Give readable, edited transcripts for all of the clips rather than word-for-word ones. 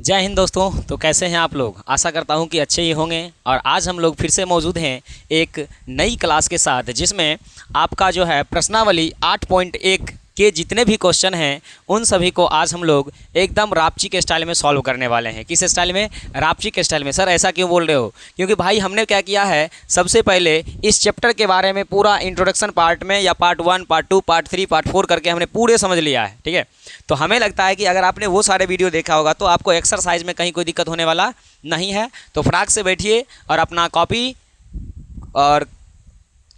जय हिंद दोस्तों। तो कैसे हैं आप लोग? आशा करता हूं कि अच्छे ही होंगे। और आज हम लोग फिर से मौजूद हैं एक नई क्लास के साथ, जिसमें आपका जो है प्रश्नावली 8.1 के जितने भी क्वेश्चन हैं उन सभी को आज हम लोग एकदम रापची के स्टाइल में सॉल्व करने वाले हैं। किस स्टाइल में? रापची के स्टाइल में। सर ऐसा क्यों बोल रहे हो? क्योंकि भाई हमने क्या किया है, सबसे पहले इस चैप्टर के बारे में पूरा इंट्रोडक्शन पार्ट में या पार्ट 1, पार्ट 2, पार्ट 3, पार्ट 4 करके हमने पूरे समझ लिया है। ठीक है, तो हमें लगता है कि अगर आपने वो सारे वीडियो देखा होगा तो आपको एक्सरसाइज में कहीं कोई दिक्कत होने वाला नहीं है। तो फटाक से बैठिए और अपना कॉपी और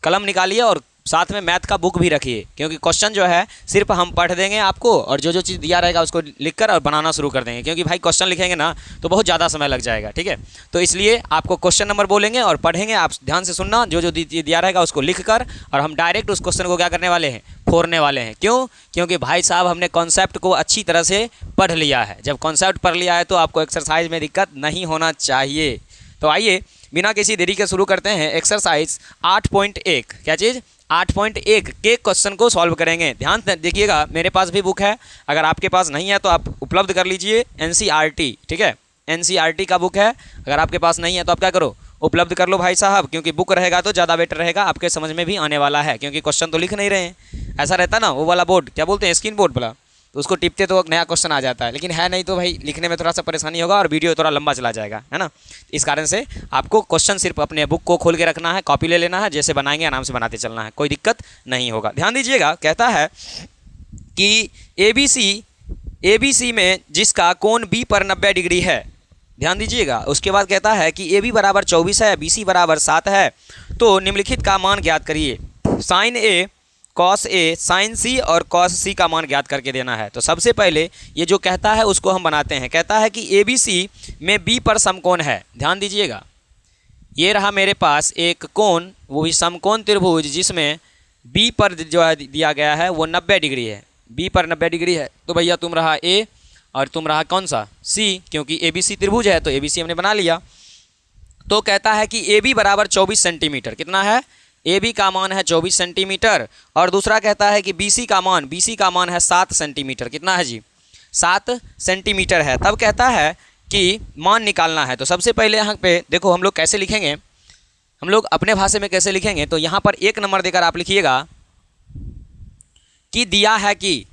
कलम निकालिए और साथ में मैथ का बुक भी रखिए, क्योंकि क्वेश्चन जो है सिर्फ हम पढ़ देंगे आपको और जो जो चीज़ दिया रहेगा उसको लिखकर और बनाना शुरू कर देंगे। क्योंकि भाई क्वेश्चन लिखेंगे ना तो बहुत ज़्यादा समय लग जाएगा। ठीक है, तो इसलिए आपको क्वेश्चन नंबर बोलेंगे और पढ़ेंगे। आप ध्यान से सुनना, जो जो दिया रहेगा उसको लिख कर और हम डायरेक्ट उस क्वेश्चन को क्या करने वाले हैं, फोड़ने वाले हैं। क्यों? क्योंकि भाई साहब हमने कॉन्सेप्ट को अच्छी तरह से पढ़ लिया है। जब कॉन्सेप्ट पढ़ लिया है तो आपको एक्सरसाइज में दिक्कत नहीं होना चाहिए। तो आइए बिना किसी देरी के शुरू करते हैं एक्सरसाइज 8.1। क्या चीज़? 8.1 के क्वेश्चन को सॉल्व करेंगे। ध्यान देखिएगा, मेरे पास भी बुक है, अगर आपके पास नहीं है तो आप उपलब्ध कर लीजिए NCERT। ठीक है, NCERT का बुक है, अगर आपके पास नहीं है तो आप क्या करो, उपलब्ध कर लो भाई साहब, क्योंकि बुक रहेगा तो ज़्यादा बेटर रहेगा, आपके समझ में भी आने वाला है। क्योंकि क्वेश्चन तो लिख नहीं रहे हैं। ऐसा रहता ना, वो वाला बोर्ड क्या बोलते हैं, स्क्रीन बोर्ड वाला, तो उसको टिपते तो नया क्वेश्चन आ जाता है, लेकिन है नहीं तो भाई लिखने में थोड़ा सा परेशानी होगा और वीडियो थोड़ा लंबा चला जाएगा, है ना। इस कारण से आपको क्वेश्चन सिर्फ अपने बुक को खोल के रखना है, कॉपी ले लेना है, जैसे बनाएंगे आराम से बनाते चलना है, कोई दिक्कत नहीं होगा। ध्यान दीजिएगा, कहता है कि ABC में जिसका कोण B पर 90 डिग्री है, ध्यान दीजिएगा। उसके बाद कहता है कि AB बराबर 24 है, BC बराबर 7 है, तो निम्नलिखित का मान ज्ञात करिए। Sine A cos A, sine C और कॉस C का मान ज्ञात करके देना है। तो सबसे पहले ये जो कहता है उसको हम बनाते हैं। कहता है कि ABC में B पर समकोण है। ध्यान दीजिएगा, ये रहा मेरे पास एक कोण, वो भी समकोण त्रिभुज, जिसमें B पर जो है दिया गया है वो 90 डिग्री है। B पर 90 डिग्री है, तो भैया तुम रहा A और तुम रहा कौन सा C, क्योंकि ABC त्रिभुज है तो ABC हमने बना लिया। तो कहता है कि AB बराबर 24 सेंटीमीटर। कितना है? AB का मान है 24 सेंटीमीटर। और दूसरा कहता है कि BC का मान है 7 सेंटीमीटर। कितना है जी? 7 सेंटीमीटर है। तब कहता है कि मान निकालना है। तो सबसे पहले यहाँ पे देखो हम लोग कैसे लिखेंगे, हम लोग अपने भाषा में कैसे लिखेंगे। तो यहाँ पर 1 नंबर देकर आप लिखिएगा कि दिया है कि,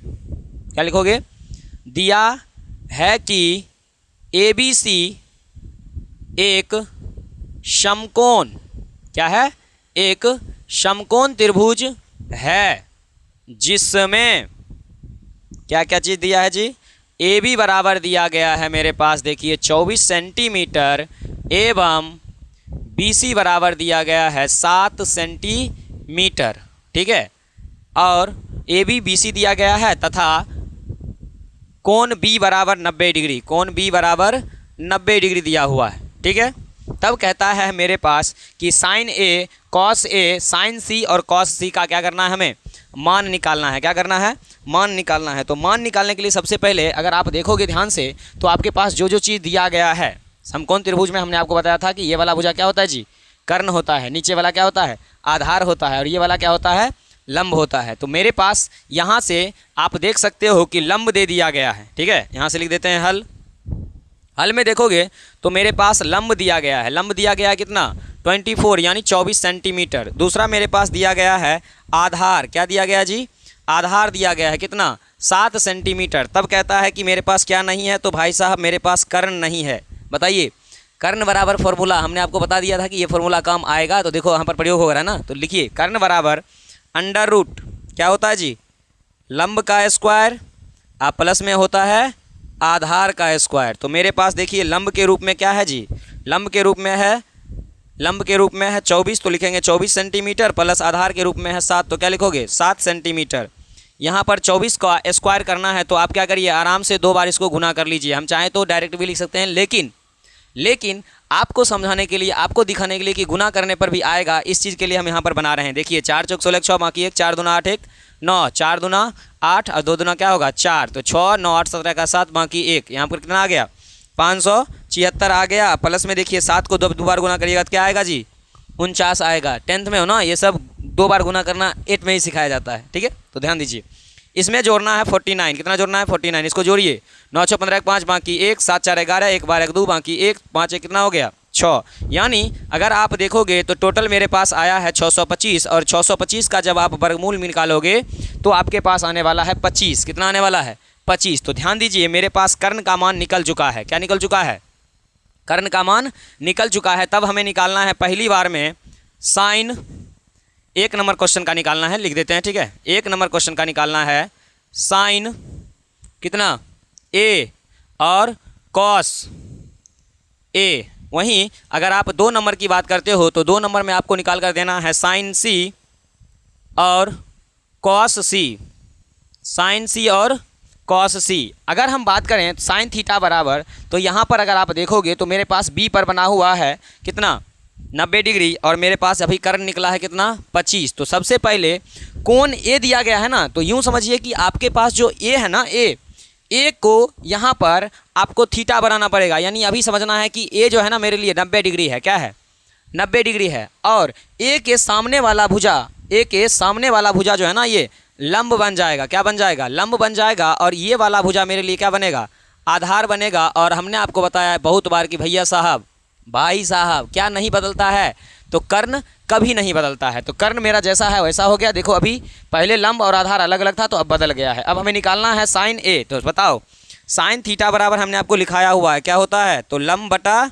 क्या लिखोगे? दिया है कि ABC एक समकोण, क्या है? एक समकोण त्रिभुज है, जिसमें क्या क्या चीज़ दिया है जी? AB बराबर दिया गया है मेरे पास, देखिए 24 सेंटीमीटर, एवं BC बराबर दिया गया है 7 सेंटीमीटर। ठीक है, और AB BC दिया गया है तथा कोण B बराबर 90 डिग्री, कोण B बराबर 90 डिग्री दिया हुआ है। ठीक है, तब कहता है मेरे पास कि sine A cos A, sine C और कॉस C का क्या करना है, हमें मान निकालना है। क्या करना है? मान निकालना है। तो मान निकालने के लिए सबसे पहले अगर आप देखोगे ध्यान से तो आपके पास जो जो चीज़ दिया गया है, समकोण त्रिभुज में हमने आपको बताया था कि ये वाला भुजा क्या होता है जी? कर्ण होता है। नीचे वाला क्या होता है? आधार होता है। और ये वाला क्या होता है? लंब होता है। तो मेरे पास यहाँ से आप देख सकते हो कि लंब दे दिया गया है। ठीक है, यहाँ से लिख देते हैं हल। हल में देखोगे तो मेरे पास लंब दिया गया है। लंब दिया गया है कितना? 24 यानी 24 सेंटीमीटर। दूसरा मेरे पास दिया गया है आधार। क्या दिया गया जी? आधार दिया गया है कितना? 7 सेंटीमीटर। तब कहता है कि मेरे पास क्या नहीं है, तो भाई साहब मेरे पास कर्ण नहीं है। बताइए, कर्ण बराबर फॉर्मूला हमने आपको बता दिया था कि ये फॉर्मूला काम आएगा, तो देखो यहाँ पर प्रयोग हो रहा है ना। तो लिखिए, कर्ण बराबर अंडर रूट, क्या होता है जी? लंब का स्क्वायर, आप प्लस में होता है आधार का स्क्वायर। तो मेरे पास देखिए लंब के रूप में क्या है जी? लंब के रूप में है 24, तो लिखेंगे 24 सेंटीमीटर, प्लस आधार के रूप में है 7, तो क्या लिखोगे? 7 सेंटीमीटर। यहाँ पर 24 का स्क्वायर करना है तो आप क्या करिए, आराम से 2 बार इसको गुना कर लीजिए। हम चाहें तो डायरेक्ट भी लिख सकते हैं, लेकिन आपको समझाने के लिए, आपको दिखाने के लिए कि गुना करने पर भी आएगा, इस चीज़ के लिए हम यहाँ पर बना रहे हैं। देखिए 4 चौक 16 6, बाकी 1 4 दूना 8 1 9, 4 दूना 8 और 2 दूना क्या होगा? 4, तो 6 9 8 17 का 7, बाकी 1, यहाँ पर कितना आ गया? 576 आ गया। प्लस में देखिए 7 को 2 बार गुना करिएगा तो क्या आएगा जी? 49 आएगा। 10th में हो ना, ये सब 2 बार गुना करना 8 में ही सिखाया जाता है। ठीक है, तो ध्यान दीजिए। इसमें जोड़ना है 49। कितना जोड़ना है 49, इसको जोड़िए। 9 6 15 5 बाकी 1 7 4 11 1 12 1 2 बाकी 1 5 1 कितना हो गया 6। यानी अगर आप देखोगे तो टोटल मेरे पास आया है 625 और 625 का जब आप वर्गमूल निकालोगे तो आपके पास आने वाला है 25। कितना आने वाला है 25। तो ध्यान दीजिए मेरे पास कर्ण का मान निकल चुका है। क्या निकल चुका है? कर्ण का मान निकल चुका है। तब हमें निकालना है पहली बार में साइन 1 नंबर क्वेश्चन का निकालना है, लिख देते हैं, ठीक है। 1 नंबर क्वेश्चन का निकालना है साइन कितना ए और कॉस ए। वहीं अगर आप 2 नंबर की बात करते हो तो 2 नंबर में आपको निकाल कर देना है साइन सी और कॉस सी। साइन सी और कॉस सी। अगर हम बात करें साइन थीटा बराबर, तो यहाँ पर अगर आप देखोगे तो मेरे पास बी पर बना हुआ है कितना 90 डिग्री और मेरे पास अभी कर्ण निकला है कितना 25। तो सबसे पहले कोण ए दिया गया है ना, तो यूँ समझिए कि आपके पास जो ए है ना, ए को यहाँ पर आपको थीटा बनाना पड़ेगा। यानी अभी समझना है कि ए जो है ना मेरे लिए 90 डिग्री है। क्या है? 90 डिग्री है। और ए के सामने वाला भुजा जो है ना ये लंब बन जाएगा। क्या बन जाएगा? लंब बन जाएगा। और ये वाला भुजा मेरे लिए क्या बनेगा? आधार बनेगा। और हमने आपको बताया है बहुत बार कि भैया साहब, भाई साहब, क्या नहीं बदलता है? तो कर्ण कभी नहीं बदलता है। तो कर्ण मेरा जैसा है वैसा हो गया। देखो अभी पहले लंब और आधार अलग अलग था तो अब बदल गया है। अब हमें निकालना है साइन ए। तो बताओ साइन थीटा बराबर हमने आपको लिखाया हुआ है, क्या होता है? तो लंब बटा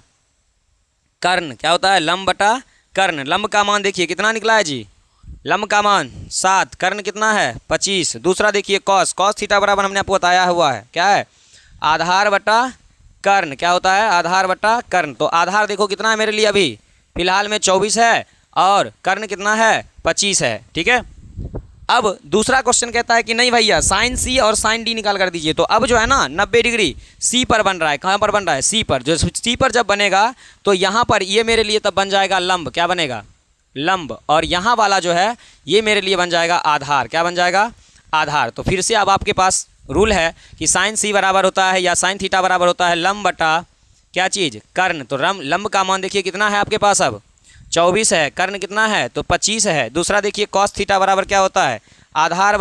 कर्ण। क्या होता है? लंब बटा कर्ण। लंब का मान देखिए कितना निकला है जी, लंब का मान 7, कर्ण कितना है 25। दूसरा देखिए कॉस थीटा बराबर हमने आपको बताया हुआ है, क्या है? आधार बटा कर्ण। क्या होता है? आधार बटा कर्ण। तो आधार देखो कितना है मेरे लिए अभी फिलहाल में 24 है और कर्ण कितना है 25 है, ठीक है। अब दूसरा क्वेश्चन कहता है कि नहीं भैया साइन सी और साइन डी निकाल कर दीजिए। तो अब जो है ना 90 डिग्री सी पर बन रहा है। कहाँ पर बन रहा है? सी पर। जो सी पर जब बनेगा तो यहाँ पर ये मेरे लिए तब बन जाएगा लंब। क्या बनेगा? लंब। और यहाँ वाला जो है ये मेरे लिए बन जाएगा आधार। क्या बन जाएगा? आधार। तो फिर से अब आपके पास रूल है कि साइन सी बराबर होता है या साइन थीटा बराबर होता है लंब बटा क्या चीज़? कर्ण। तो लंब का मान देखिए कितना है आपके पास अब 24 है, कर्ण कितना है? तो 25 है। दूसरा देखिए कॉस थीटा बराबर क्या होता है? आधार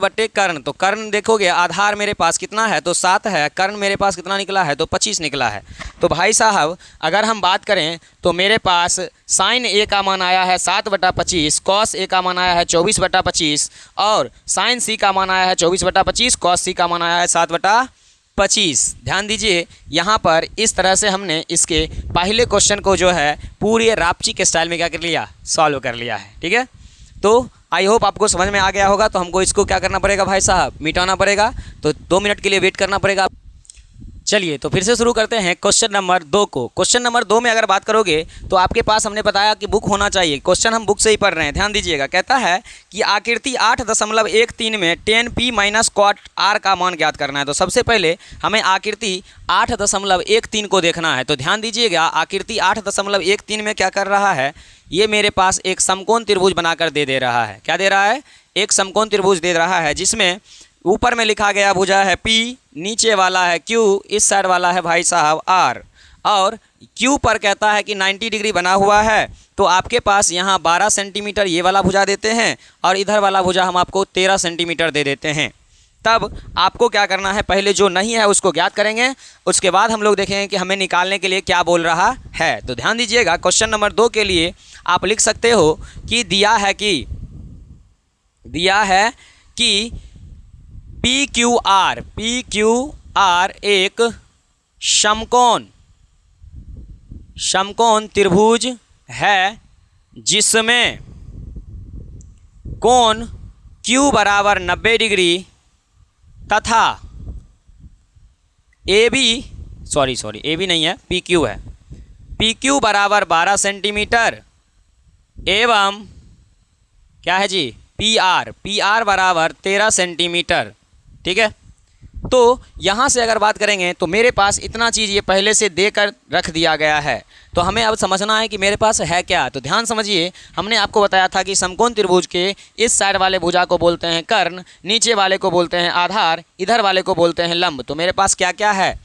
बटे कर्ण। तो कर्ण देखोगे आधार मेरे पास कितना है? तो 7 है। कर्ण मेरे पास कितना निकला है? तो 25 निकला है। तो भाई साहब अगर हम बात करें तो मेरे पास साइन ए का मान आया है 7/25, कॉस ए का मान आया है 24/25 और साइन सी का मान आया है 24/25, कॉस सी का मान आया है 7/25। ध्यान दीजिए यहाँ पर इस तरह से हमने इसके पहले क्वेश्चन को जो है पूरे रापची के स्टाइल में क्या कर लिया? सॉल्व कर लिया है, ठीक है। तो आई होप आपको समझ में आ गया होगा। तो हमको इसको क्या करना पड़ेगा भाई साहब? मिटाना पड़ेगा। तो 2 मिनट के लिए वेट करना पड़ेगा। चलिए तो फिर से शुरू करते हैं क्वेश्चन नंबर 2 को। क्वेश्चन नंबर 2 में अगर बात करोगे तो आपके पास हमने बताया कि बुक होना चाहिए। क्वेश्चन हम बुक से ही पढ़ रहे हैं, ध्यान दीजिएगा। कहता है कि आकृति 8.13 में tan p minus cot r का मान ज्ञात करना है। तो सबसे पहले हमें आकृति 8.13 को देखना है। तो ध्यान दीजिएगा आकृति 8.13 में क्या कर रहा है? ये मेरे पास एक समकोण त्रिभुज बनाकर दे रहा है। क्या दे रहा है? एक समकोण त्रिभुज दे रहा है जिसमें ऊपर में लिखा गया भुजा है P, नीचे वाला है Q, इस साइड वाला है भाई साहब R। और Q पर कहता है कि 90 डिग्री बना हुआ है। तो आपके पास यहाँ 12 सेंटीमीटर ये वाला भुजा देते हैं और इधर वाला भुजा हम आपको 13 सेंटीमीटर दे देते हैं। तब आपको क्या करना है? पहले जो नहीं है उसको ज्ञात करेंगे, उसके बाद हम लोग देखेंगे कि हमें निकालने के लिए क्या बोल रहा है। तो ध्यान दीजिएगा क्वेश्चन नंबर 2 के लिए आप लिख सकते हो कि दिया है कि PQR एक समकोण त्रिभुज है जिसमें कोण Q बराबर 90 डिग्री तथा AB नहीं है, PQ है। PQ बराबर 12 सेंटीमीटर एवं क्या है जी? PR बराबर 13 सेंटीमीटर, ठीक है। तो यहाँ से अगर बात करेंगे तो मेरे पास इतना चीज़ ये पहले से देकर रख दिया गया है। तो हमें अब समझना है कि मेरे पास है क्या। तो ध्यान समझिए, हमने आपको बताया था कि समकोण त्रिभुज के इस साइड वाले भुजा को बोलते हैं कर्ण, नीचे वाले को बोलते हैं आधार, इधर वाले को बोलते हैं लंब। तो मेरे पास क्या क्या है?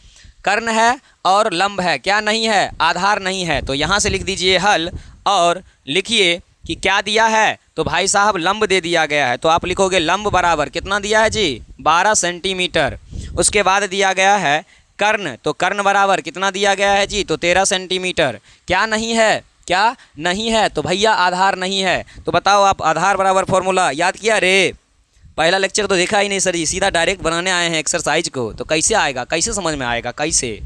कर्ण है और लंब है। क्या नहीं है? आधार नहीं है। तो यहाँ से लिख दीजिए हल और लिखिए कि क्या दिया है, तो भाई साहब लंब दे दिया गया है। तो आप लिखोगे लंब बराबर कितना दिया है जी, 12 सेंटीमीटर। उसके बाद दिया गया है कर्ण, तो कर्ण बराबर कितना दिया गया है जी, तो 13 सेंटीमीटर। क्या नहीं है, क्या नहीं है, तो भैया आधार नहीं है। तो बताओ आप आधार बराबर फॉर्मूला याद किया रे? पहला लेक्चर तो देखा ही नहीं सर जी, सीधा डायरेक्ट बनाने आए हैं एक्सरसाइज को, तो कैसे आएगा, कैसे समझ में आएगा, कैसे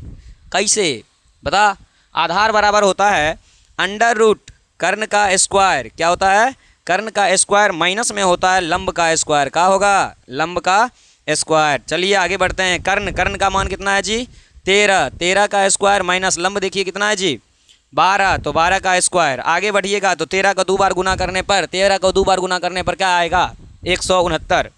कैसे बता। आधार बराबर होता है अंडर रूट कर्ण का स्क्वायर, क्या होता है, कर्ण का स्क्वायर माइनस में होता है लंब का स्क्वायर, क्या होगा, लंब का स्क्वायर। चलिए आगे बढ़ते हैं। कर्ण, कर्ण का मान कितना है जी, 13, 13 का स्क्वायर माइनस लंब देखिए कितना है जी, 12, तो 12 का स्क्वायर। आगे बढ़िएगा तो 13 का 2 बार गुना करने पर, 13 को 2 बार गुना करने पर क्या आएगा, 169।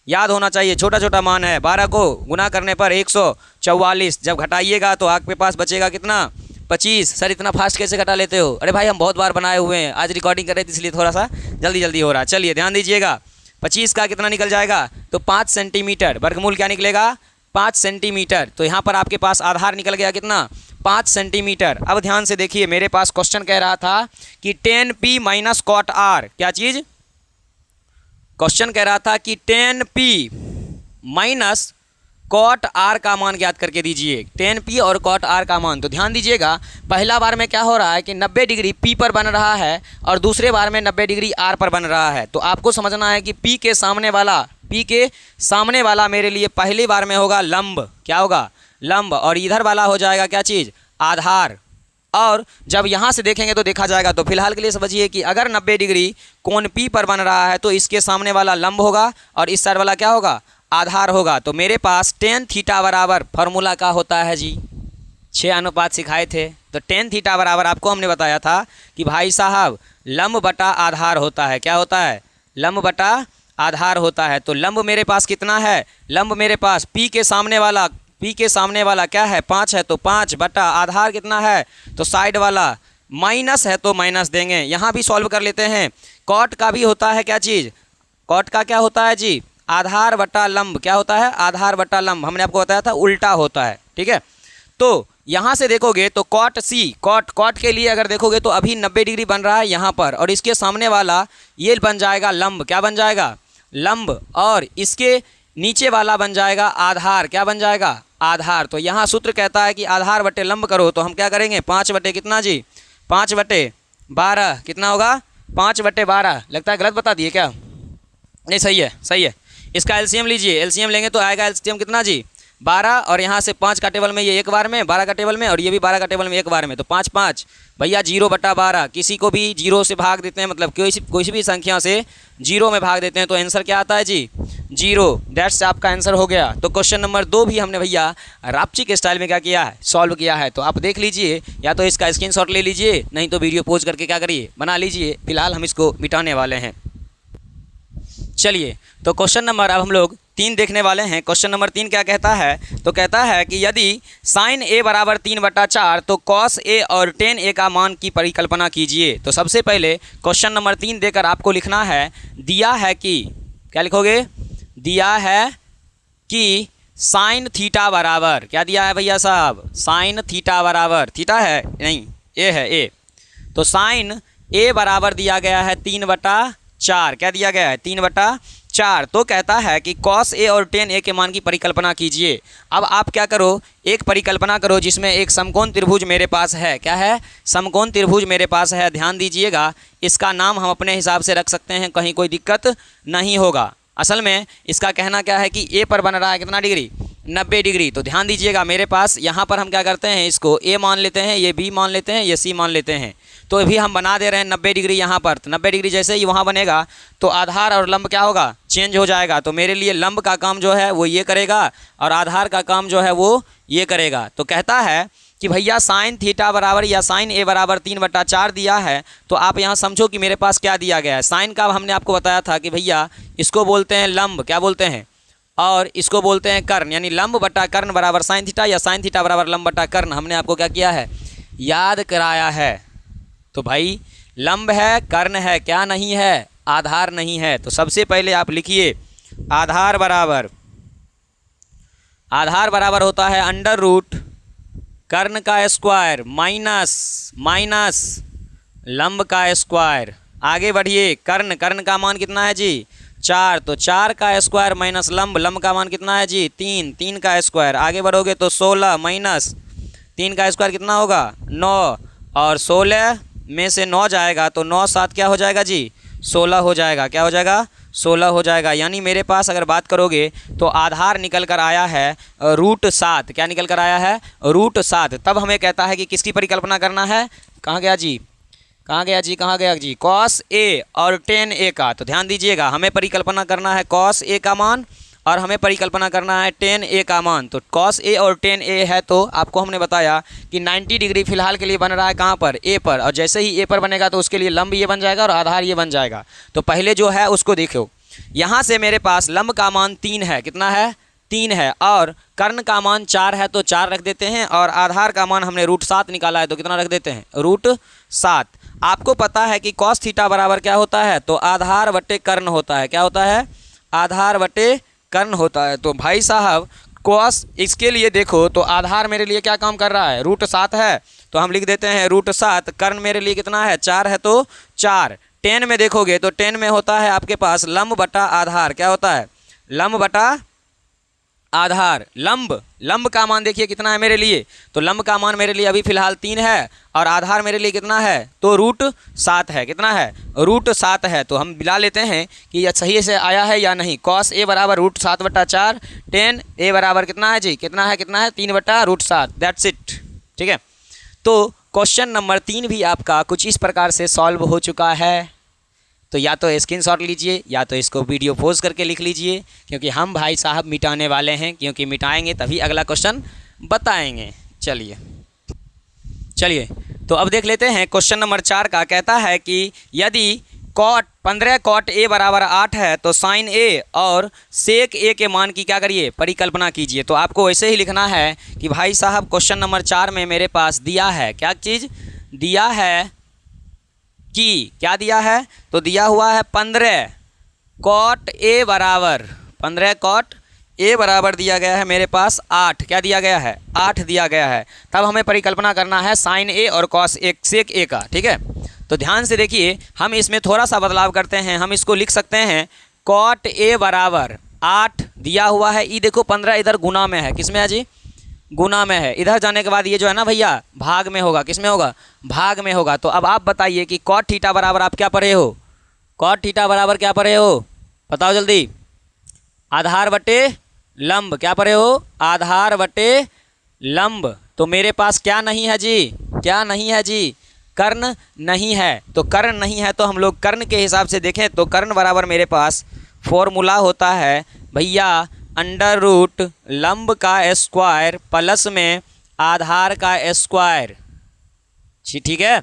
याद होना चाहिए, छोटा छोटा मान है। 12 को गुना करने पर 144, जब घटाइएगा तो आपके पास बचेगा कितना, 25। सर इतना फास्ट कैसे घटा लेते हो? अरे भाई हम बहुत बार बनाए हुए हैं, आज रिकॉर्डिंग कर रहे थे इसलिए थोड़ा सा जल्दी जल्दी हो रहा है। चलिए ध्यान दीजिएगा, 25 का कितना निकल जाएगा, तो 5 सेंटीमीटर। वर्गमूल क्या निकलेगा, 5 सेंटीमीटर। तो यहाँ पर आपके पास आधार निकल गया कितना, 5 सेंटीमीटर। अब ध्यान से देखिए, मेरे पास क्वेश्चन कह रहा था कि 10p माइनस कॉट आर, क्या चीज़, क्वेश्चन कह रहा था कि 10p माइनस कॉट आर का मान ज्ञात करके दीजिए, 10p और कॉट आर का मान। तो ध्यान दीजिएगा, पहला बार में क्या हो रहा है कि 90 डिग्री p पर बन रहा है और दूसरे बार में 90 डिग्री r पर बन रहा है। तो आपको समझना है कि p के सामने वाला मेरे लिए पहली बार में होगा लंब, क्या होगा, लंब, और इधर वाला हो जाएगा क्या चीज़, आधार। और जब यहाँ से देखेंगे तो देखा जाएगा, तो फिलहाल के लिए समझिए कि अगर 90 डिग्री कोण P पर बन रहा है तो इसके सामने वाला लंब होगा और इस साइड वाला क्या होगा, आधार होगा। तो मेरे पास tan थीटा बराबर फार्मूला का होता है जी, 6 अनुपात सिखाए थे। तो tan थीटा बराबर आपको हमने बताया था कि भाई साहब लंब बटा आधार होता है, क्या होता है, लंब बटा आधार होता है। तो लंब मेरे पास कितना है, लंब मेरे पास P के सामने वाला क्या है, 5 है, तो 5 बटा आधार कितना है, तो साइड वाला माइनस है तो माइनस देंगे। यहाँ भी सॉल्व कर लेते हैं। कॉट का भी होता है क्या चीज़, कॉट का क्या होता है जी, आधार बटा लंब, क्या होता है, आधार बटा लंब। हमने आपको बताया था उल्टा होता है, ठीक है। तो यहाँ से देखोगे तो कॉट सी, कॉट के लिए अगर देखोगे तो अभी 90 डिग्री बन रहा है यहाँ पर, और इसके सामने वाला ये बन जाएगा लंब, क्या बन जाएगा, लंब, और इसके नीचे वाला बन जाएगा आधार, क्या बन जाएगा, आधार। तो यहाँ सूत्र कहता है कि आधार बटे लंब करो, तो हम क्या करेंगे, 5 बटे कितना जी, 5 बटे 12 कितना होगा, 5 बटे 12। लगता है गलत बता दिए क्या, नहीं सही है, सही है। इसका एलसीएम लीजिए, एलसीएम लेंगे तो आएगा एलसीएम कितना जी, 12, और यहाँ से 5 का टेबल में ये एक बार में, 12 का टेबल में, और ये भी 12 का टेबल में एक बार में, तो 5 5 भैया 0 बटा 12। किसी को भी 0 से भाग देते हैं, मतलब कोई भी संख्या से 0 में भाग देते हैं तो आंसर क्या आता है जी, 0। दैट्स आपका आंसर हो गया। तो क्वेश्चन नंबर 2 भी हमने भैया रापची के स्टाइल में क्या किया है, सॉल्व किया है। तो आप देख लीजिए, या तो इसका स्क्रीनशॉट ले लीजिए, नहीं तो वीडियो पॉज करके क्या करिए, बना लीजिए। फिलहाल हम इसको मिटाने वाले हैं। चलिए तो क्वेश्चन नंबर अब हम लोग 3 देखने वाले हैं। क्वेश्चन नंबर 3 क्या कहता है, तो कहता है कि यदि साइन a बराबर 3/4 तो कॉस a और tan a का मान की परिकल्पना कीजिए। तो सबसे पहले क्वेश्चन नंबर 3 देकर आपको लिखना है, दिया है कि, क्या लिखोगे, दिया है कि साइन थीटा बराबर, क्या दिया है भैया साहब, साइन थीटा बराबर, थीटा है नहीं, ए है, ए। तो साइन a बराबर दिया गया है 3/4, क्या दिया गया है, 3/4। तो कहता है कि कॉस ए और tan a के मान की परिकल्पना कीजिए। अब आप क्या करो, एक परिकल्पना करो जिसमें एक समकोण त्रिभुज मेरे पास है, क्या है, समकोण त्रिभुज मेरे पास है। ध्यान दीजिएगा, इसका नाम हम अपने हिसाब से रख सकते हैं, कहीं कोई दिक्कत नहीं होगा। असल में इसका कहना क्या है कि ए पर बन रहा है कितना डिग्री, 90 डिग्री। तो ध्यान दीजिएगा, मेरे पास यहाँ पर हम क्या करते हैं, इसको ए मान लेते हैं, ये बी मान लेते हैं, ये सी मान लेते हैं। तो अभी हम बना दे रहे हैं 90 डिग्री यहाँ पर। तो 90 डिग्री जैसे ही वहाँ बनेगा तो आधार और लंब क्या होगा, चेंज हो जाएगा। तो मेरे लिए लंब का काम जो है वो ये करेगा और आधार का काम जो है वो ये करेगा। तो कहता है कि भैया साइन थीटा बराबर या साइन ए बराबर 3/4 दिया है। तो आप यहाँ समझो कि मेरे पास क्या दिया गया है। साइन का हमने आपको बताया था कि भैया इसको बोलते हैं लंब, क्या बोलते हैं, और इसको बोलते हैं कर्ण, यानी लंब बटा कर्ण बराबर साइन थीटा या साइन थीटा बराबर लंब बटा कर्ण। हमने आपको क्या किया है, याद कराया है। तो भाई लंब है, कर्ण है, क्या नहीं है, आधार नहीं है। तो सबसे पहले आप लिखिए आधार बराबर होता है अंडर रूट कर्ण का स्क्वायर माइनस लंब का स्क्वायर, आगे बढ़िए, कर्ण, कर्ण का मान कितना है जी 4, तो 4 का स्क्वायर माइनस लंब, लंब का मान कितना है जी 3, 3 का स्क्वायर। आगे बढ़ोगे तो 16 माइनस 3 का स्क्वायर कितना होगा 9, और 16 में से 9 जाएगा तो 9 7 क्या हो जाएगा जी 16 हो जाएगा। क्या हो जाएगा 16 हो जाएगा। यानी मेरे पास अगर बात करोगे तो आधार निकल कर आया है √7। क्या निकल कर आया है √7। तब हमें कहता है कि किसकी परिकल्पना करना है, कहाँ गया जी, कहाँ गया जी, कहाँ गया जी, cos A और tan A का। तो ध्यान दीजिएगा, हमें परिकल्पना करना है cos A का मान और हमें परिकल्पना करना है tan A का मान। तो cos A और tan A है तो आपको हमने बताया कि 90 डिग्री फिलहाल के लिए बन रहा है कहाँ पर A पर, और जैसे ही A पर बनेगा तो उसके लिए लंब ये बन जाएगा और आधार ये बन जाएगा। तो पहले जो है उसको देखो, यहाँ से मेरे पास लंब का मान 3 है, कितना है 3 है, और कर्ण का मान 4 है तो 4 रख देते हैं, और आधार का मान हमने √7 निकाला है तो कितना रख देते हैं √7। आपको पता है कि cos थीटा बराबर क्या होता है, तो आधार बटे कर्ण होता है। क्या होता है, आधार बटे कर्ण होता है। तो भाई साहब cos इसके लिए देखो तो आधार मेरे लिए क्या काम कर रहा है √7 है, तो हम लिख देते हैं √7। कर्ण मेरे लिए कितना है 4 है तो 4। tan में देखोगे तो tan में होता है आपके पास लंब बटा आधार। क्या होता है लंब बटा आधार। लंब का मान देखिए कितना है मेरे लिए, तो लंब का मान मेरे लिए अभी फिलहाल 3 है, और आधार मेरे लिए कितना है तो √7 है। कितना है √7 है। तो हम मिला लेते हैं कि यह सही से आया है या नहीं। cos A बराबर √7/4, tan A बराबर कितना है जी, कितना है 3/√7। That's it. ठीक है, तो क्वेश्चन नंबर 3 भी आपका कुछ इस प्रकार से सॉल्व हो चुका है। तो या तो स्क्रीनशॉट लीजिए या तो इसको वीडियो पॉज करके लिख लीजिए, क्योंकि हम भाई साहब मिटाने वाले हैं, क्योंकि मिटाएंगे तभी अगला क्वेश्चन बताएंगे। चलिए तो अब देख लेते हैं क्वेश्चन नंबर 4 का। कहता है कि यदि 15 cot A बराबर 8 है तो sin A और sec A के मान की क्या करिए परिकल्पना कीजिए। तो आपको वैसे ही लिखना है कि भाई साहब क्वेश्चन नंबर 4 में मेरे पास दिया है, क्या चीज़ दिया है कि क्या दिया है, तो दिया हुआ है 15 cot A बराबर दिया गया है मेरे पास 8। क्या दिया गया है 8 दिया गया है। तब हमें परिकल्पना करना है sin A और cos A sec A का। ठीक है, तो ध्यान से देखिए, हम इसमें थोड़ा सा बदलाव करते हैं। हम इसको लिख सकते हैं cot A बराबर 8 दिया हुआ है, ये देखो 15 इधर गुना में है, किस में है जी गुना में है। इधर जाने के बाद ये जो है ना भैया भाग में होगा, किस में होगा भाग में होगा। तो अब आप बताइए कि cot थीटा बराबर आप क्या पढ़े हो, cot थीटा बराबर क्या पढ़े हो, बताओ जल्दी। आधार बटे लंब। क्या पढ़े हो आधार बटे लंब। तो मेरे पास क्या नहीं है जी, क्या नहीं है जी कर्ण नहीं है। तो कर्ण नहीं है तो हम लोग कर्ण के हिसाब से देखें तो कर्ण बराबर मेरे पास फॉर्मूला होता है भैया √ लंब का स्क्वायर प्लस में आधार का स्क्वायर। ठीक है,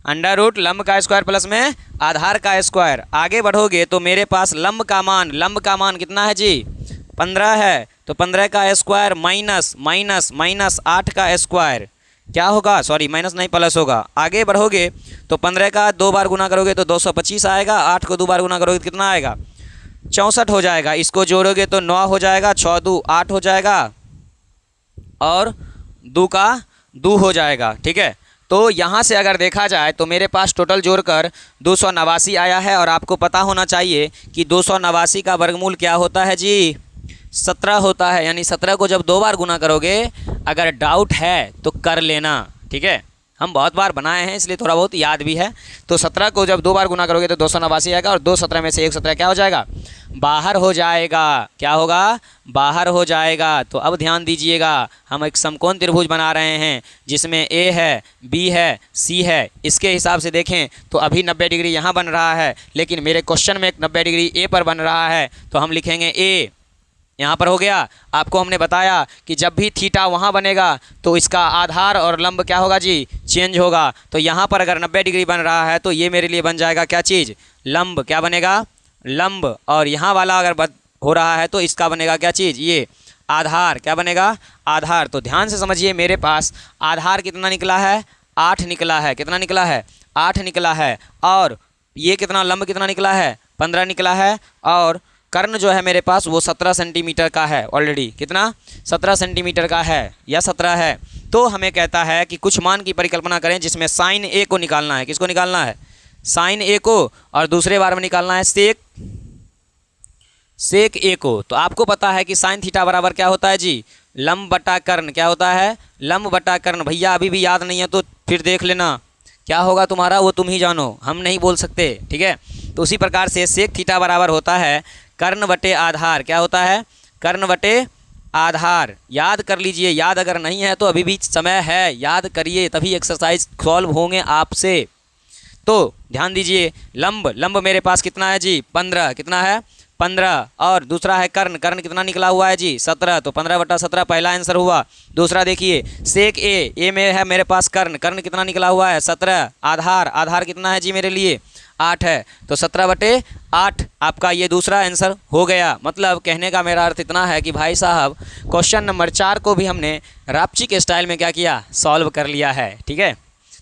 √ लंब का स्क्वायर प्लस में आधार का स्क्वायर। आगे बढ़ोगे तो मेरे पास लंब का मान कितना है जी 15 है, तो 15 का स्क्वायर माइनस 8 का स्क्वायर क्या होगा, सॉरी माइनस नहीं प्लस होगा। आगे बढ़ोगे तो 15 का 2 बार गुना करोगे तो 225 आएगा, 8 को 2 बार गुना करोगे तो कितना आएगा 64 हो जाएगा। इसको जोड़ोगे तो 9 हो जाएगा, 6 2 8 हो जाएगा, और 2 का 2 हो जाएगा। ठीक है, तो यहाँ से अगर देखा जाए तो मेरे पास टोटल जोड़कर 289 आया है, और आपको पता होना चाहिए कि 289 का वर्गमूल क्या होता है जी 17 होता है। यानी 17 को जब 2 बार गुना करोगे, अगर डाउट है तो कर लेना। ठीक है, हम बहुत बार बनाए हैं इसलिए थोड़ा बहुत याद भी है। तो 17 को जब 2 बार गुना करोगे तो 289 आएगा, और 2 17 में से 1 17 क्या हो जाएगा बाहर हो जाएगा। क्या होगा बाहर हो जाएगा। तो अब ध्यान दीजिएगा, हम एक समकोण त्रिभुज बना रहे हैं जिसमें A है, B है, C है। इसके हिसाब से देखें तो अभी 90 डिग्री यहाँ बन रहा है, लेकिन मेरे क्वेश्चन में 90 डिग्री A पर बन रहा है, तो हम लिखेंगे A यहाँ पर हो गया। आपको हमने बताया कि जब भी थीटा वहाँ बनेगा तो इसका आधार और लंब क्या होगा जी चेंज होगा। तो यहाँ पर अगर 90 डिग्री बन रहा है तो ये मेरे लिए बन जाएगा क्या चीज़ लंब। क्या बनेगा लंब। और यहाँ वाला अगर हो रहा है तो इसका बनेगा क्या चीज़ ये आधार। क्या बनेगा आधार। तो ध्यान से समझिए, मेरे पास आधार कितना निकला है 8 निकला है। कितना निकला है 8 निकला है। और ये कितना लंब कितना निकला है 15 निकला है। और कर्ण जो है मेरे पास वो 17 सेंटीमीटर का है ऑलरेडी। कितना 17 सेंटीमीटर का है या 17 है। तो हमें कहता है कि कुछ मान की परिकल्पना करें जिसमें sin A को निकालना है। किसको निकालना है साइन ए को और दूसरे बार में निकालना है सेक ए को। तो आपको पता है कि साइन थीटा बराबर क्या होता है जी, लंब बटा कर्ण। क्या होता है, लंब बटा कर्ण। भैया अभी भी याद नहीं है तो फिर देख लेना, क्या होगा तुम्हारा वो तुम ही जानो, हम नहीं बोल सकते, ठीक है। तो उसी प्रकार से सेक थीटा बराबर होता है कर्ण बटे आधार। क्या होता है, कर्ण बटे आधार। याद कर लीजिए, याद अगर नहीं है तो अभी भी समय है, याद करिए, तभी एक्सरसाइज सॉल्व होंगे आपसे। तो ध्यान दीजिए, लंब मेरे पास कितना है जी, 15। कितना है, 15। और दूसरा है कर्ण कितना निकला हुआ है जी, 17। तो 15/17 पहला आंसर हुआ। दूसरा देखिए सेक ए में है मेरे पास कर्ण कितना निकला हुआ है, 17। आधार कितना है जी मेरे लिए, 8 है। तो 17/8 आपका ये दूसरा आंसर हो गया। मतलब कहने का मेरा अर्थ इतना है कि भाई साहब क्वेश्चन नंबर 4 को भी हमने रापची के स्टाइल में क्या किया, सॉल्व कर लिया है, ठीक है।